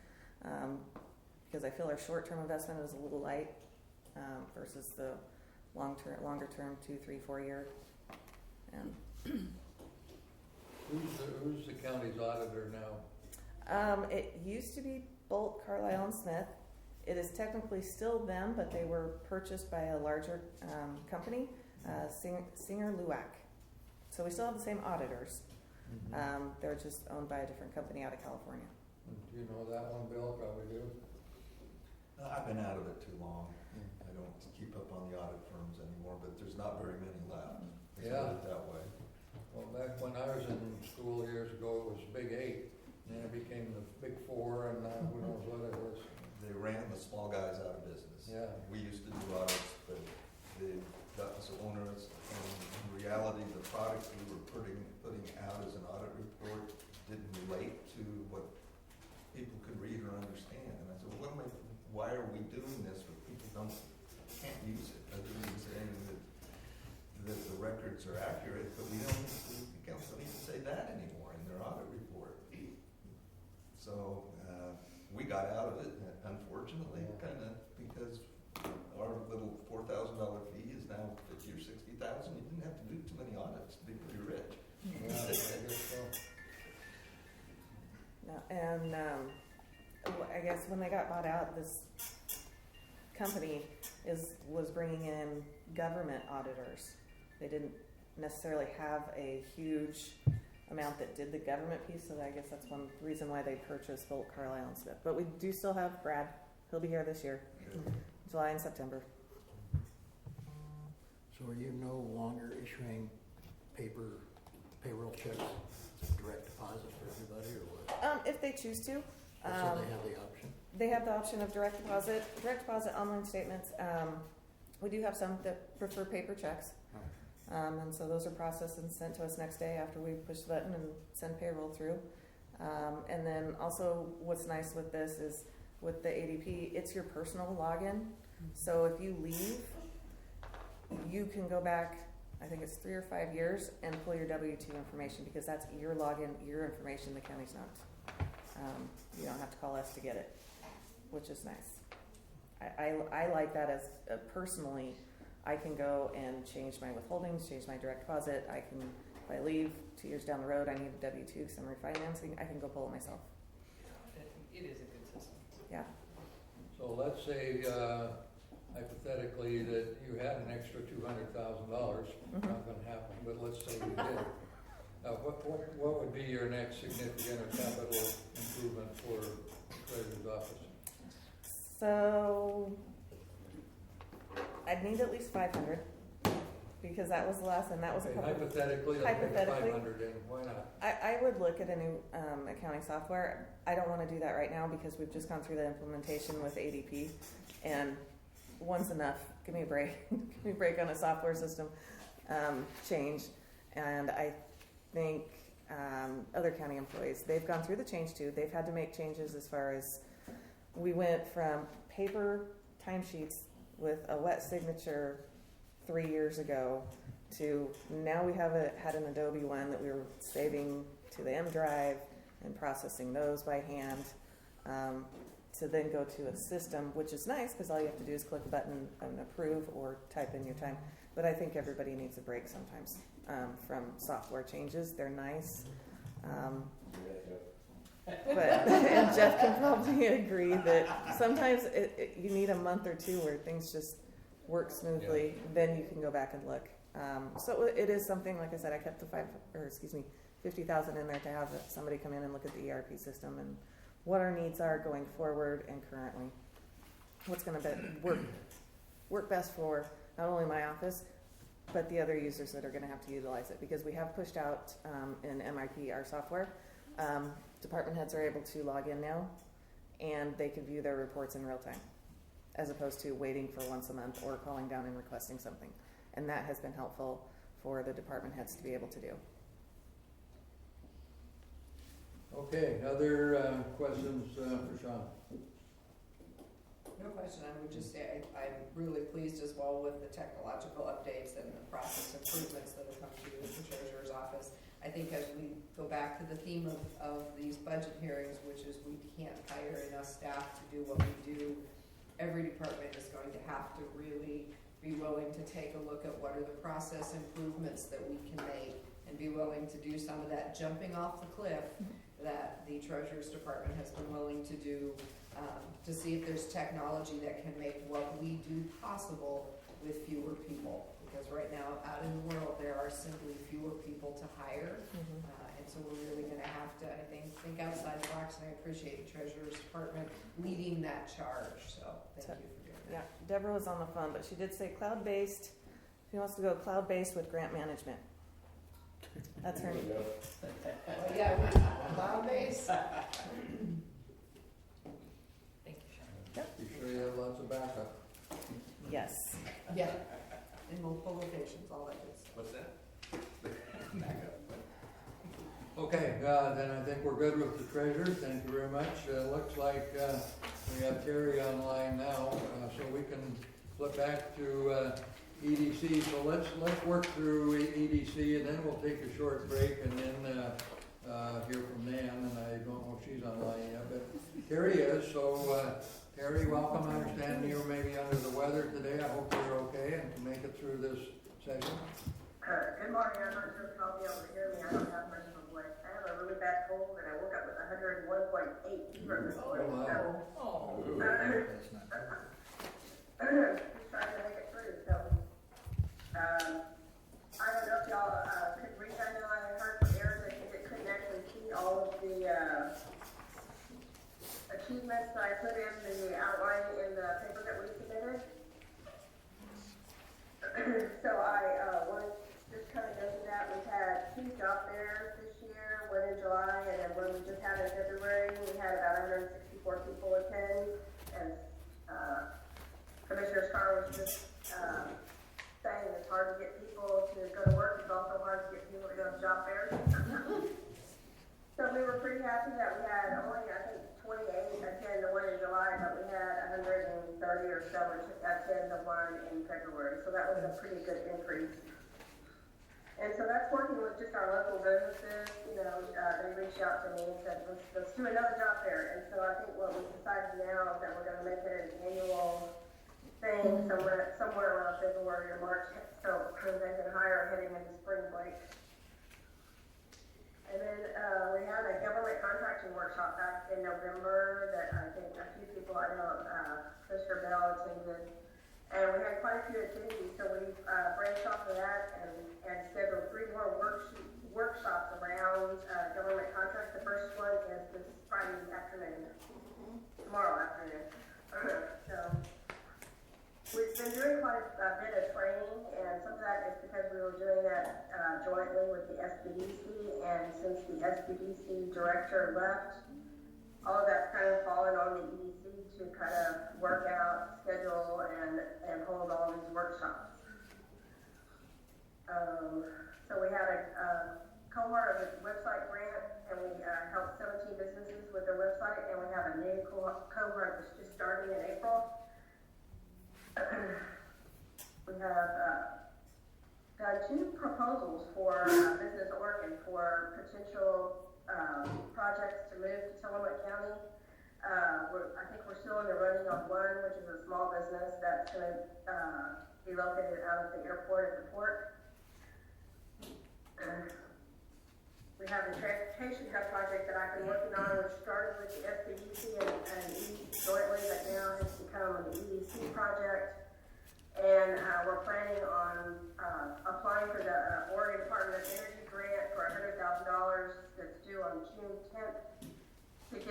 Because I feel our short-term investment is a little light versus the longer-term 2, 3, 4 year. Who's the county's auditor now? It used to be Bolt, Carlisle, and Smith. It is technically still them, but they were purchased by a larger company, Singer Luac. So we still have the same auditors. They're just owned by a different company out of California. Do you know that one, Bill? Probably do. I've been out of it too long. I don't keep up on the audit firms anymore, but there's not very many left. Let's Yeah. put it that way. Well, back when I was in school years ago, it was Big 8, and then it became the Big 4, and now who knows what it is. They ran the small guys out of business. Yeah. We used to do audits, but they got us onerous, and in reality, the products we were putting out as an audit report didn't relate to what people could read or understand. And I said, well, why are we doing this if people can't use it, other than saying that the records are accurate, but the council don't even say that anymore in their audit report. So we got out of it, unfortunately, kind of, because our little $4,000 fee is now $50,000 or $60,000. You didn't have to do too many audits to be pretty rich. Yeah, I guess so. No, and I guess when they got bought out, this company was bringing in government auditors. They didn't necessarily have a huge amount that did the government piece, so I guess that's one reason why they purchased Bolt, Carlisle, and Smith. But we do still have Brad. He'll be here this year, July and September. So are you no longer issuing paper payroll checks, direct deposit for everybody, or what? If they choose to. So they have the option? They have the option of direct deposit, online statements. We do have some that prefer paper checks. And so those are processed and sent to us next day after we push the button and send payroll through. And then also what's nice with this is with the ADP, it's your personal login. So if you leave, you can go back, I think it's 3 or 5 years, and pull your W-2 information, because that's your login, your information. The county's not. You don't have to call us to get it, which is nice. I like that as personally. I can go and change my withholdings, change my direct deposit. I can, if I leave 2 years down the road, I need a W-2 because I'm refinancing, I can go pull it myself. It is a good system. Yeah. So let's say, hypothetically, that you had an extra $200,000. Not going to happen, but let's say you did. What would be your next significant or capital improvement for the treasurer's office? So I'd need at least 500 because that was the last, and that was a Okay, couple. hypothetically, let's make it Hypothetically. 500 in. Why not? I would look at a new accounting software. I don't want to do that right now because we've just gone through the implementation with ADP, and one's enough. Give me a break. Give me a break on a software system change. And I think other county employees, they've gone through the change too. They've had to make changes as far as we went from paper timesheets with a wet signature 3 years ago to now we had an Adobe one that we were saving to the M drive and processing those by hand, to then go to a system, which is nice because all you have to do is click a button and approve or type in your time. But I think everybody needs a break sometimes from software changes. They're nice. But and Jeff can probably agree that sometimes you need a month or two where things just work smoothly, then you can go back and look. So it is something, like I said, I kept the 50,000 in there to have somebody come in and look at the ERP system and what our needs are going forward and currently. What's going to work best for not only my office, but the other users that are going to have to utilize it, because we have pushed out in MIP our software. Department heads are able to log in now, and they can view their reports in real time, as opposed to waiting for once a month or calling down and requesting something. And that has been helpful for the department heads to be able to do. Okay, other questions for Sean? No question, I would just say I'm really pleased as well with the technological updates and the process improvements that have come through the treasurer's office. I think as we go back to the theme of these budget hearings, which is we can't hire enough staff to do what we do, every department is going to have to really be willing to take a look at what are the process improvements that we can make, and be willing to do some of that jumping off the cliff that the treasurer's department has been willing to do, to see if there's technology that can make what we do possible with fewer people. Because right now, out in the world, there are simply fewer people to hire. And so we're really gonna have to, I think outside the box, and I appreciate the treasurer's department leading that charge, so thank you for doing Yeah, that. Deborah was on the phone, but she did say cloud-based. She wants to go cloud-based with grant management. That's her. There you go. Well, yeah, cloud base. Thank you, Sean. Be sure you have lots of backup. Yes. Yeah, in multiple locations, all that good stuff. What's that? Okay, then I think we're good with the treasurer. Thank you very much. Looks like we have Terry online now, so we can flip back to EDC. So let's work through EDC, and then we'll take a short break, and then hear from Nan. And I don't know if she's online yet, but Terry is. So Terry, welcome. I understand you're maybe under the weather today. I hope you're okay and can make it through this session. Good morning, I'm not sure if y'all be able to hear me, I don't have much of a voice. I have a really bad cold and I woke up with 101.8 fever this morning, so. Oh. That's not good. Just trying to make it through, so. I don't know if y'all, could read, I know I heard from Aaron that it couldn't actually see all of the, achievements that I put in the outline in the paper that we submitted. So I, wanted just kind of go through that. We've had 2 job fairs this year, one in July, and then one we just had in February. We had about 164 people attend, and Commissioner Starr was just saying it's hard to get people to go to work. It's also hard to get people to go to job fairs. So we were pretty happy that we had only, I think, 28 attend the one in July, but we had 130 or so attend the one in February. So that was a pretty good increase. And so that's working with just our local businesses. You know, they reached out to me and said, let's do another job fair. And so I think what we decided now is that we're going to make it an annual thing somewhere around February or March, so they can hire heading into spring break. And then we had a government contracting workshop back in November that I think a few people I know, Commissioner Bell attended. And we had quite a few attendees, so we branched off of that and scheduled 3 more workshops around government contracts. The first one is this Friday afternoon, tomorrow afternoon. So we've been doing quite a bit of training, and some of that is because we were doing that jointly with the SBDC, and since the SBDC director left, all of that's kind of fallen on the EDC to kind of work out, schedule, and hold all these workshops. So we had a cohort of a website grant, and we helped 17 businesses with their website, and we have a new cohort that's just starting in April. We have done 2 proposals for Business Oregon for potential projects to move to Tillamook County. I think we're still in the running on one, which is a small business that's going to be located out of the airport at the port. We have a transportation hub project that I've been working on, which started with the SBDC and jointly, but now has become an EDC project. And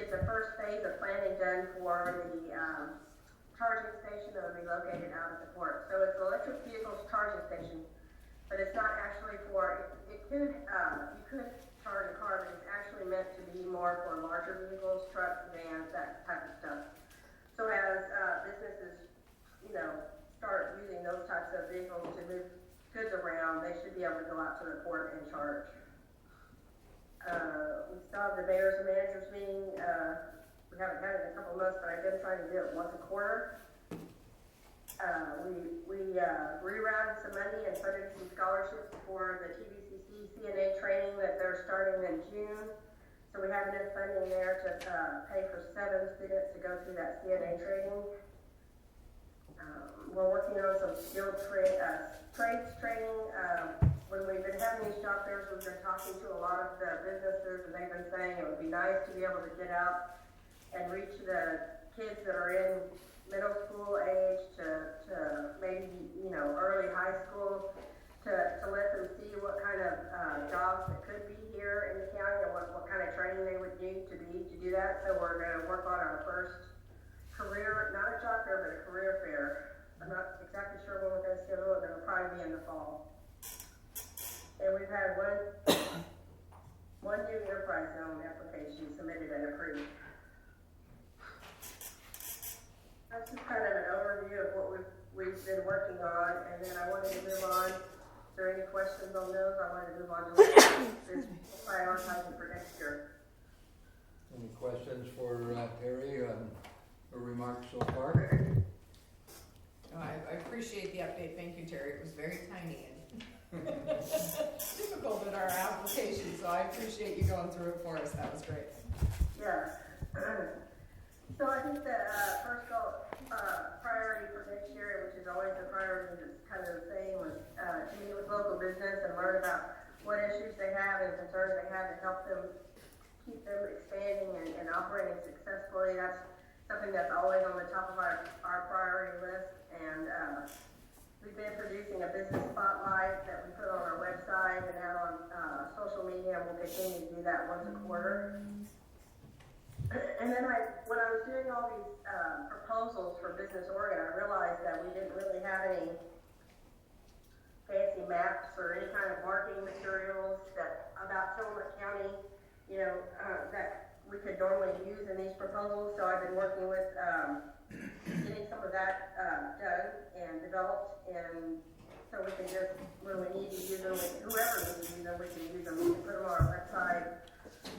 get the first phase of planning done for the charging station that will be located out at the port. So it's an electric vehicles charging station, but it's not actually for, you could charge a car, but it's actually meant to be more for larger vehicles, trucks, vans, that type of stuff. So as businesses, start using those types of vehicles to move goods around, they should be able to go out to the port and charge. We still have the mayor's and managers meeting. We haven't had it in a couple of months, but I've been trying to do it once a quarter. We rerouted some money and put in some scholarships for the TVCC CNA training that they're starting in June. So we have enough funding there to pay for 7 students to go through that CNA training. We're working on some skilled trades training. When we've been having these job fairs, we've been talking to a lot of the businesses, and they've been saying it would be nice to be able to get out and reach the kids that are in middle school age to maybe, early high school, to let them see what kind of jobs that could be here in the county and what kind of training they would need to do that. So we're going to work on our first career, not a job fair, but a career fair. I'm not exactly sure when we're going to schedule it, but it'll probably be in the fall. And we've had one new enterprise zone application submitted and approved. That's just kind of an overview of what we've been working on, and then I wanted to move on. If there are any questions on those, I wanted to move on to this prioritizing for next year. Any questions for Terry on her remarks so far? No, I appreciate the update. Thank you, Terry. It was very tiny and difficult in our application, so I appreciate you going through it for us. That was great. Yeah. So I think the first priority for next year, which is always a priority, that's kind of the same, was to meet with local business and learn about what issues they have and concerns they have to help them keep them expanding and operating successfully. That's something that's always on the top of our priority list. And we've been producing a business spotlight that we put on our website and out on social media, and we'll continue to do that once a quarter. And then when I was doing all these proposals for Business Oregon, I realized that we didn't really have any fancy maps or any kind of marketing materials about Tillamook County, that we could normally use in these proposals. So I've been working with getting some of that done and developed, and so we can just, when we need to use them, whoever needs to use them, we can use them. We can put them on our website.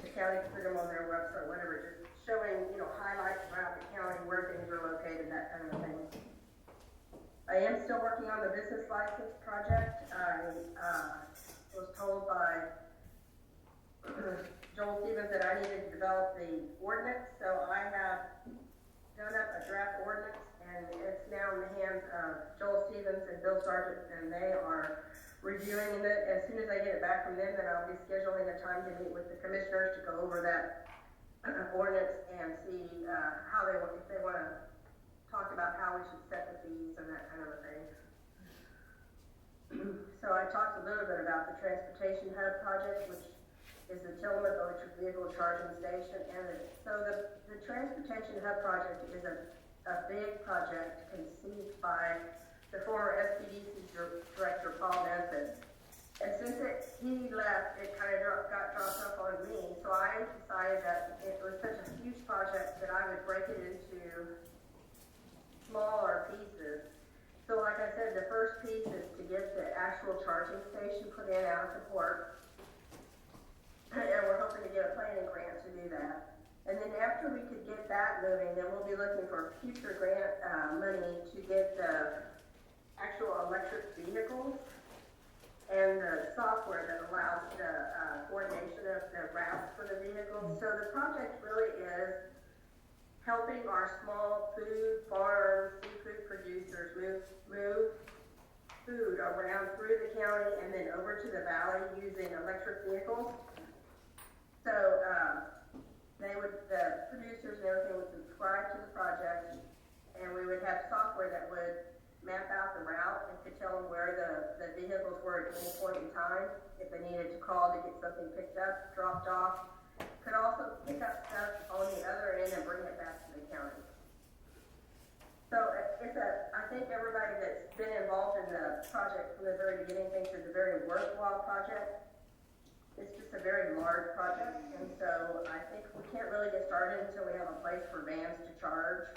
The county can put them on their website, whatever, just showing, highlights around the county, where things are located, that kind of thing. I am still working on the business license project. I was told by Joel Stevens that I needed to develop the ordinance, so I have done up a draft ordinance, and it's now in the hands of Joel Stevens and Bill Sargent, and they are reviewing it. As soon as I get it back from them, then I'll be scheduling a time to meet with the commissioners to go over that ordinance and see how they want, if they want to talk about how we should set the fees and that kind of a thing. So I talked a little bit about the Transportation Hub project, which is the Tillamook Electric Vehicle Charging Station. And so the Transportation Hub project is a big project conceived by the former SPDC director, Paul Nesbitt. And since he left, it kind of got dropped up on me. So I decided that it was such a huge project that I would break it into smaller pieces. So like I said, the first piece is to get the actual charging station put in out at the port. And we're hoping to get a planning grant to do that. And then after we could get that moving, then we'll be looking for future grant money to get the actual electric vehicles and the software that allows the coordination of the routes for the vehicles. So the project really is helping our small food, farm, seafood producers move food around through the county and then over to the valley using electric vehicles. So the producers and everything would subscribe to the project, and we would have software that would map out the route and could tell them where the vehicles were at any point in time. If they needed to call to get something picked up, dropped off, could also pick up stuff on the other end and bring it back to the county. So I think everybody that's been involved in the project from the very beginning thinks it's a very worthwhile project. It's just a very large project, and so I think we can't really get started until we have a place for vans to charge.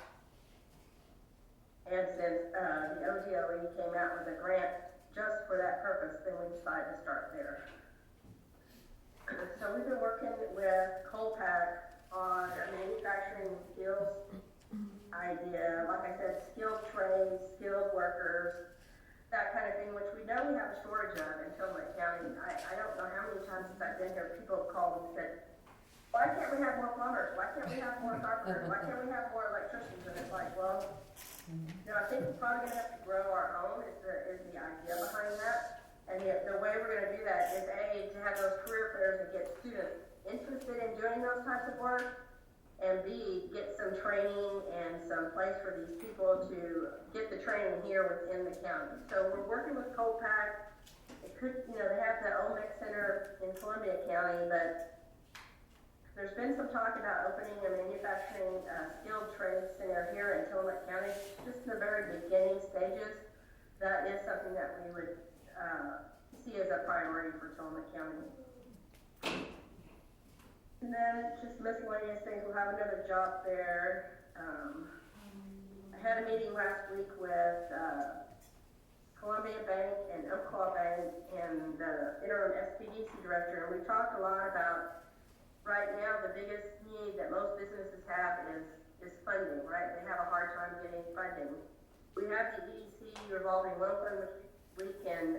And since the ODOE came out with a grant just for that purpose, then we decided to start there. So we've been working with Colpack on a manufacturing skills idea, like I said, skilled trades, skilled workers, that kind of thing, which we know we have a shortage of in Tillamook County. I don't know how many times since I've been here, people have called and said, why can't we have more plumbers? Why can't we have more carpenters? Why can't we have more electricians? And it's like, well, you know, I think we're probably gonna have to grow our own is the idea behind that. And the way we're gonna do that is A, to have those career fairs and get students interested in doing those types of work, and B, get some training and some place for these people to get the training here within the county. So we're working with Colpack. It could, you know, they have the OMIC Center in Columbia County, but there's been some talk about opening a manufacturing skilled trade center here in Tillamook County, just in the very beginning stages. That is something that we would see as a priority for Tillamook County. And then just miscellaneous things, we'll have another job fair. I had a meeting last week with Columbia Bank and Umpqua Bank and the interim SPDC director, and we talked a lot about right now the biggest need that most businesses have is funding, right? They have a hard time getting funding. We have the EDC revolving loan fund, which we can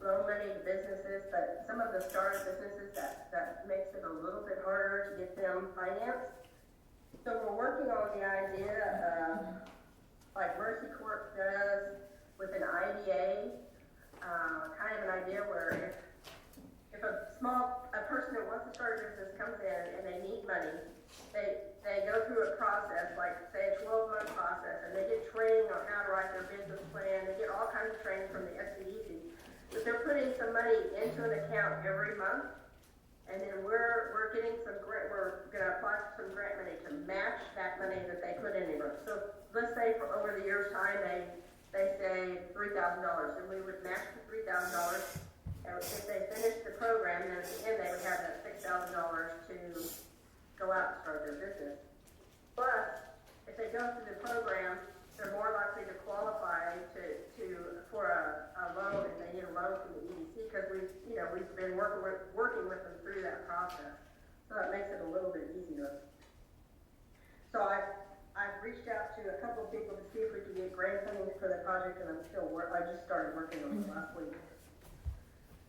loan money to businesses, but some of the startup businesses that makes it a little bit harder to get them financed. So we're working on the idea of, like Mercy Corp does with an IDA, kind of an idea where if a person that wants to start a business comes in and they need money, they go through a process, like say a 12-month process, and they get training on how to write their business plan. They get all kinds of training from the SBDC. But they're putting some money into an account every month, and then we're getting we're gonna apply for some grant money to match that money that they put in there. So let's say for over the year's time they say $3,000, and we would match the $3,000. And if they finish the program, then at the end they would have that $6,000 to go out and start their business. Plus, if they go through the program, they're more likely to qualify for a loan if they need a loan from the EDC, because we've been working with them through that process. So that makes it a little bit easier. So I've reached out to a couple of people to see if we could get grant funding for the project, and I just started working on it last week.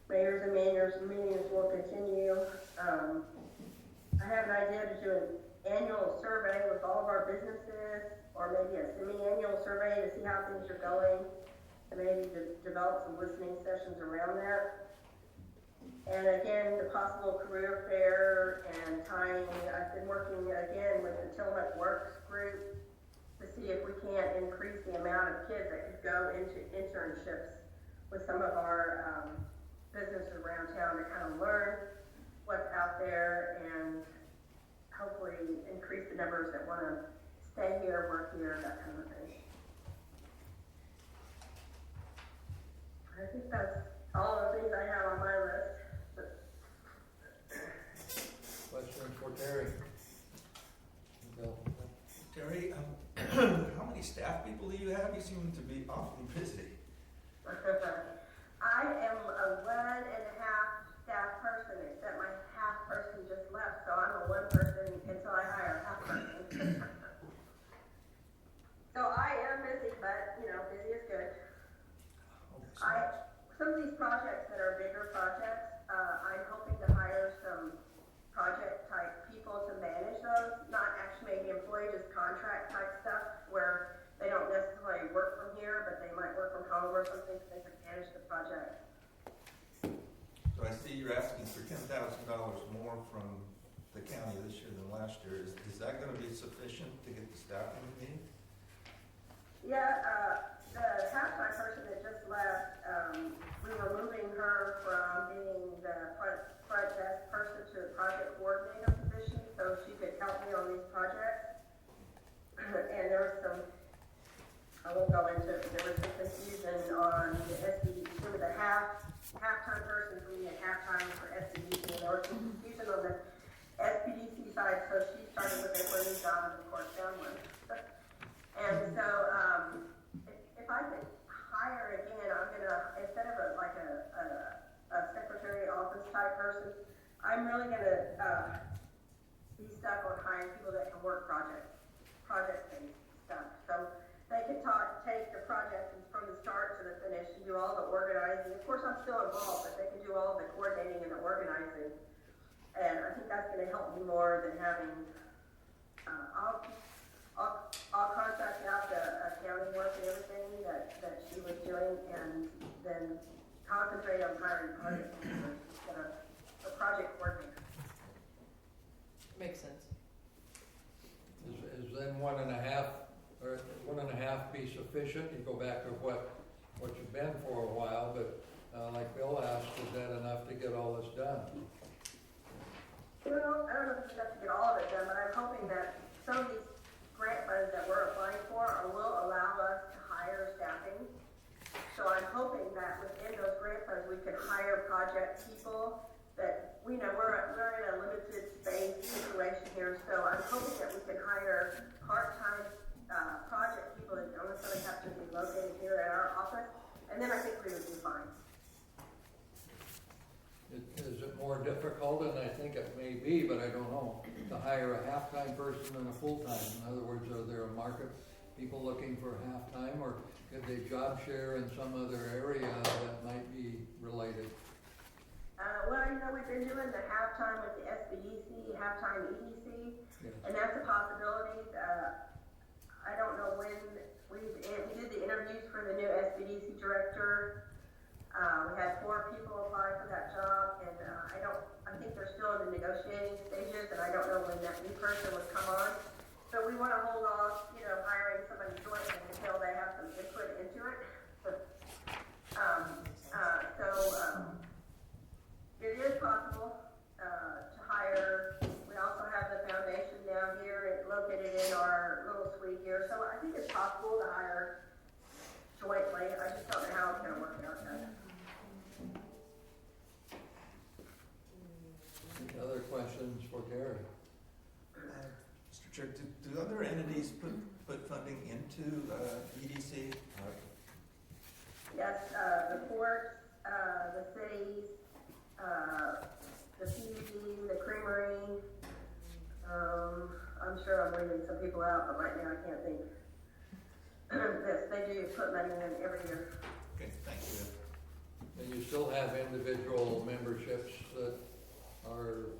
Mayors and mayors meetings will continue. I have an idea to do an annual survey with all of our businesses, or maybe a semi-annual survey to see how things are going, and maybe to develop some listening sessions around that. And again, the possible career fair and tying, I've been working again with the Tillamook Works group to see if we can't increase the amount of kids that could go into internships with some of our businesses around town to kind of learn what's out there and hopefully increase the numbers that want to stay here, work here, that kind of thing. I think that's all the things I have on my list. Questions for Terry? Bill? Terry, how many staff people do you have? You seem to be awfully busy. I am a 1.5 staff person, except my half person just left, so I'm a 1 person until I hire a half person. So I am busy, but busy is good. Some of these projects that are bigger projects, I'm hoping to hire some project type people to manage those, not actually maybe employee, just contract type stuff where they don't necessarily work from here, but they might work from home or something so they can manage the project. So I see you're asking for $10,000 more from the county this year than last year. Is that going to be sufficient to get the staffing we need? Yeah, the half-time person that just left, we were moving her from being the front desk person to the project coordinator position. person for me at halftime for SPDC, and there was some confusion on the SPDC side, so she started looking for a new job and of course found one. And so, if I could hire again, I'm gonna, instead of a secretary office type person, I'm really gonna, be stuck on hiring people that can work project-based stuff. So they can take the project from the start to the finish and do all the organizing. Of course, I'm still involved, but they can do all the coordinating and the organizing. And I think that's gonna help me more than having, I'll contract out the accounting work and everything that she was doing, and then concentrate on hiring project managers instead of a project coordinator. Makes sense. Is then 1.5, or 1.5 be sufficient? You go back to what you've been for a while, but like Bill asked, is that enough to get all this done? Well, I don't know if it's enough to get all of it done, but I'm hoping that some of these grant funds that we're applying for will allow us to hire staffing. So I'm hoping that within those grant funds, we could hire project people that, we know we're in a limited space situation here, so I'm hoping that we can hire part-time project people that don't necessarily have to be located here at our office, and then I think we would be fine. Is it more difficult, and I think it may be, but I don't know, to hire a half-time person than a full-time? In other words, are there a market, people looking for half-time, or could they job share in some other area that might be related? Well, you know, we've been doing the halftime with the SBDC, halftime EDC, Yes. and that's a possibility. I don't know when we did the interviews for the new SBDC director. We had 4 people apply for that job, and I think they're still in the negotiating stages, and I don't know when that new person would come on. So we want to hold off, hiring somebody jointly until they have some input into it. It is possible to hire. We also have the foundation down here, located in our little suite here. So I think it's possible to hire jointly. I just don't know how it's going to work out. Any other questions for Gary? Mr. Chair, do other entities put funding into EDC? Yes, the courts, the cities, the PUD, the creamery. I'm sure I'm leaving some people out, but right now I can't think. Yes, they do put money in every year. Okay, thank you. And you still have individual memberships that are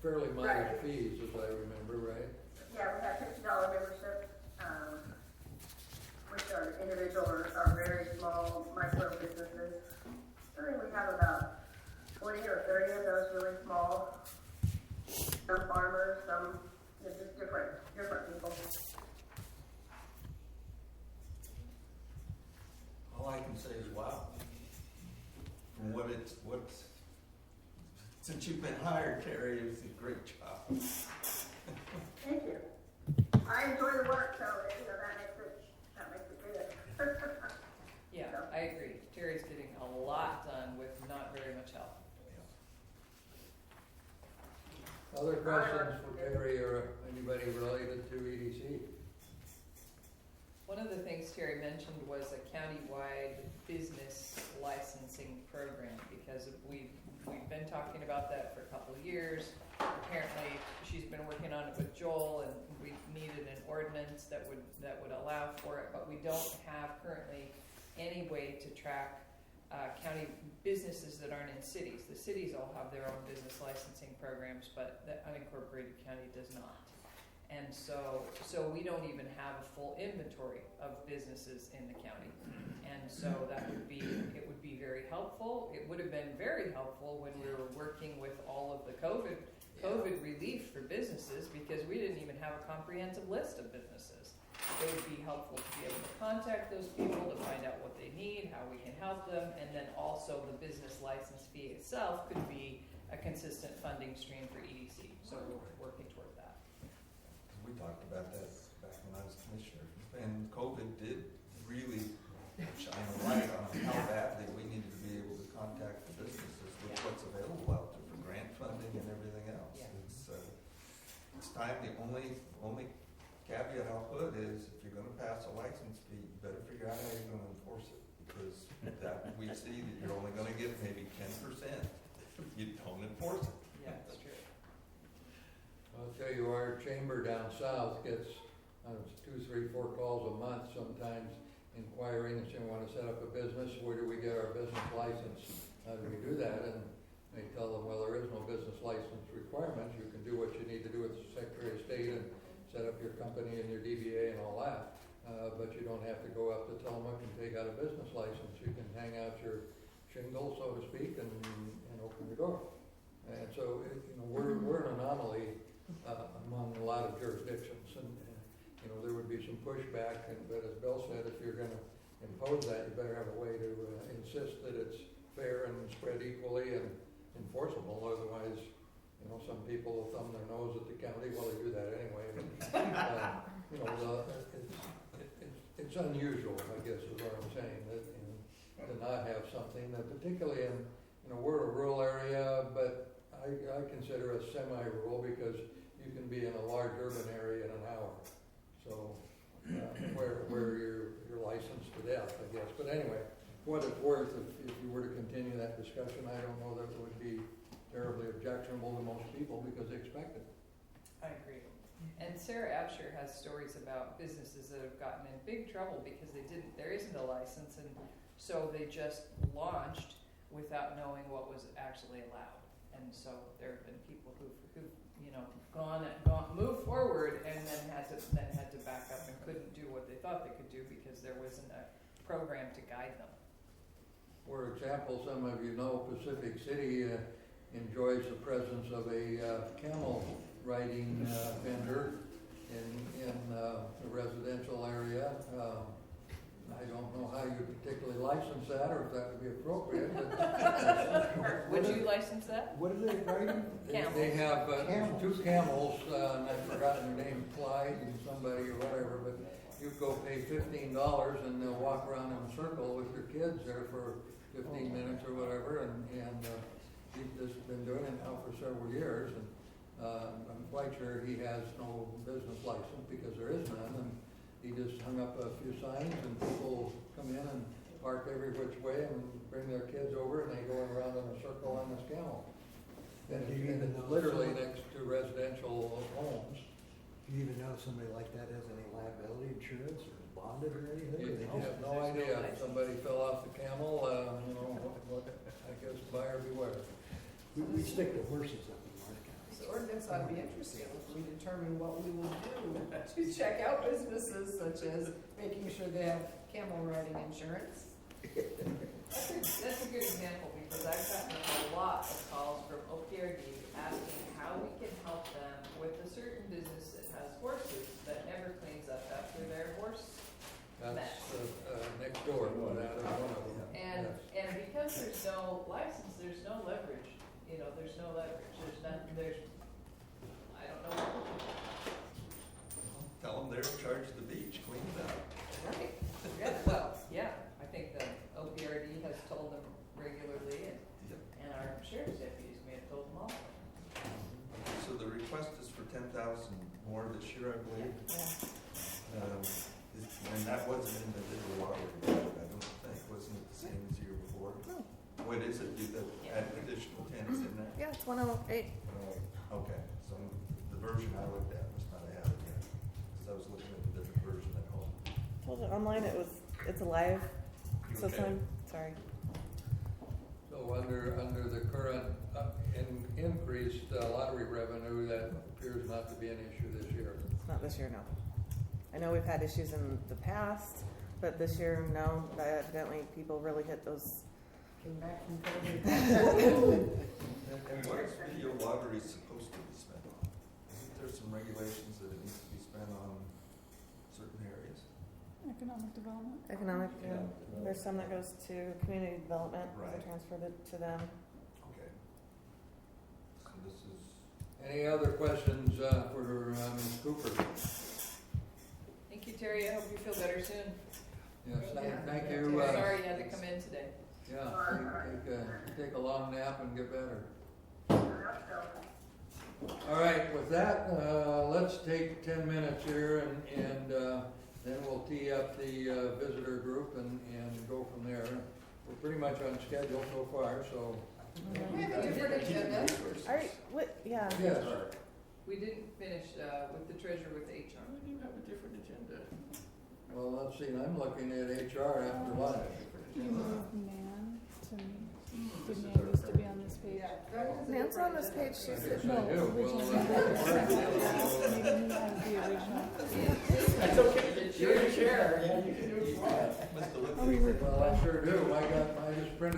fairly modest Right. fees, as I remember, right? Yeah, we have $50 membership, which are individual or very small micro businesses. I think we have about 20 or 30 of those really small. Some farmers, some just different people. All I can say is wow. From since you've been hired, Terry, it's a great job. Thank you. I enjoy the work, so that makes it good. Yeah, I agree. Terry's getting a lot done with not very much help. Other questions for Terry or anybody related to EDC? One of the things Terry mentioned was a countywide business licensing program, because we've been talking about that for a couple of years. Apparently, she's been working on it with Joel, and we needed an ordinance that would allow for it, but we don't have currently any way to track county businesses that aren't in cities. The cities all have their own business licensing programs, but the unincorporated county does not. And so we don't even have a full inventory of businesses in the county. And so it would be very helpful. It would have been very helpful when we were working with all of the COVID relief for businesses, because we didn't even have a comprehensive list of businesses. It would be helpful to be able to contact those people to find out what they need, how we can help them, and then also the business license fee itself could be a consistent funding stream for EDC. So we're working toward that. We talked about that back when I was commissioner, and COVID did really shine a light on how badly we needed to be able to contact the businesses with time, the only caveat I'll put is if you're gonna pass a license fee, you better figure out how you're gonna enforce it. Because that, we see that you're only gonna get maybe 10% if you don't enforce it. Yeah, that's true. I'll tell you, our chamber down south gets, 2, 3, 4 calls a month sometimes inquiring, if you want to set up a business, where do we get our business license? How do we do that? And they tell them, well, there is no business license requirements. You can do what you need to do with the Secretary of State and set up your company and your DBA and all that. But you don't have to go up to Tillamook and take out a business license. You can hang out your shingle, so to speak, and open your door. And so, we're an anomaly among a lot of jurisdictions, and there would be some pushback. But as Bill said, if you're going to impose that, you better have a way to insist that it's fair and spread equally and enforceable. Otherwise, some people will thumb their nose at the county. Well, they do that anyway. It's unusual, I guess, is what I'm saying, that to not have something that, particularly in, we're a rural area, but I consider us semi-rural because you can be in a large urban area in an hour. So, where you're licensed to death, I guess. But anyway, what it's worth, if you were to continue that discussion, I don't know that it would be terribly objectionable to most people because they expect it. I agree. And Sarah Absher has stories about businesses that have gotten in big trouble because there isn't a license, and so they just launched without knowing what was actually allowed. And so there have been people who've moved forward and then had to back up and couldn't do what they thought they could do because there wasn't a program to guide them. For example, some of you know Pacific City enjoys the presence of a camel riding vendor in the residential area. I don't know how you particularly license that or if that would be appropriate. But Would you license that? What are they riding? Camels. They have Camels. 2 camels, and I've forgotten their name, Clyde and somebody or whatever, but you go pay $15 and they'll walk around in a circle with your kids there for 15 minutes or whatever, and he's just been doing it now for several years, and I'm quite sure he has no business license because there is none, and he just hung up a few signs and people come in and park every which way and bring their kids over and they go around in a circle on this camel. And it's literally next to residential homes. Do you even know if somebody like that has any liability insurance or is bonded or anything? Or they You just- have no idea. If somebody fell off the camel, I guess buyer beware. We stick to horses up in Mark County. This ordinance ought to be interesting if we determine what we will do to check out businesses such as making sure they have camel riding insurance. That's a good example because I've gotten a lot of calls from OPRD asking how we can help them with a certain business that has horses that never cleans up after their horse That's mess. next door. That is one of them. And Yes. and because there's no license, there's no leverage. There's no leverage. I don't know. Tell them they're in charge of the beach, clean it up. Right. Yeah, well, yeah, I think the OPRD has told them regularly and our sheriff's deputies may have told them also. So the request is for 10,000 more this year, I believe. And that wasn't in the individual lottery, I don't think, wasn't it the same as the year before? No. What is it, the additional 10 is in there? Yeah, it's 108. Okay, so the version I looked at must not have had it yet, because I was looking at the different version at home. Told you online it's alive. You So okay? sorry. So under the current increased lottery revenue, that appears not to be an issue this year. It's not this year, no. I know we've had issues in the past, but this year, no. Evidently, people really hit those. Came back from COVID. And what is video lottery supposed to be spent on? Isn't there some regulations that it needs to be spent on certain areas? Economic development. Economic, Yeah. there's some that goes to community development, Right. they transferred it to them. Okay. So this is, Any other questions for Ms. Cooper? Thank you, Terry. I hope you feel better soon. Yes, thank you. Sorry you had to come in today. Yeah, take a long nap and get better. I hope so. All right, with that, let's take 10 minutes here and then we'll tee up the visitor group and go from there. We're pretty much on schedule so far, so. We have a different agenda. All right, what, yeah. Yes, We didn't finish, with the treasurer with HR. Why do you have a different agenda? well, let's see, I'm looking at HR after lunch. You moved Nan to me. Did Nan used to be on this page? Nan's on this page, she's Yes, No, I do. originally. Maybe he has the original. That's okay, you're the chair, yeah, you can do what you want. Must have looked Oh, we were- Well, I sure do. I just printed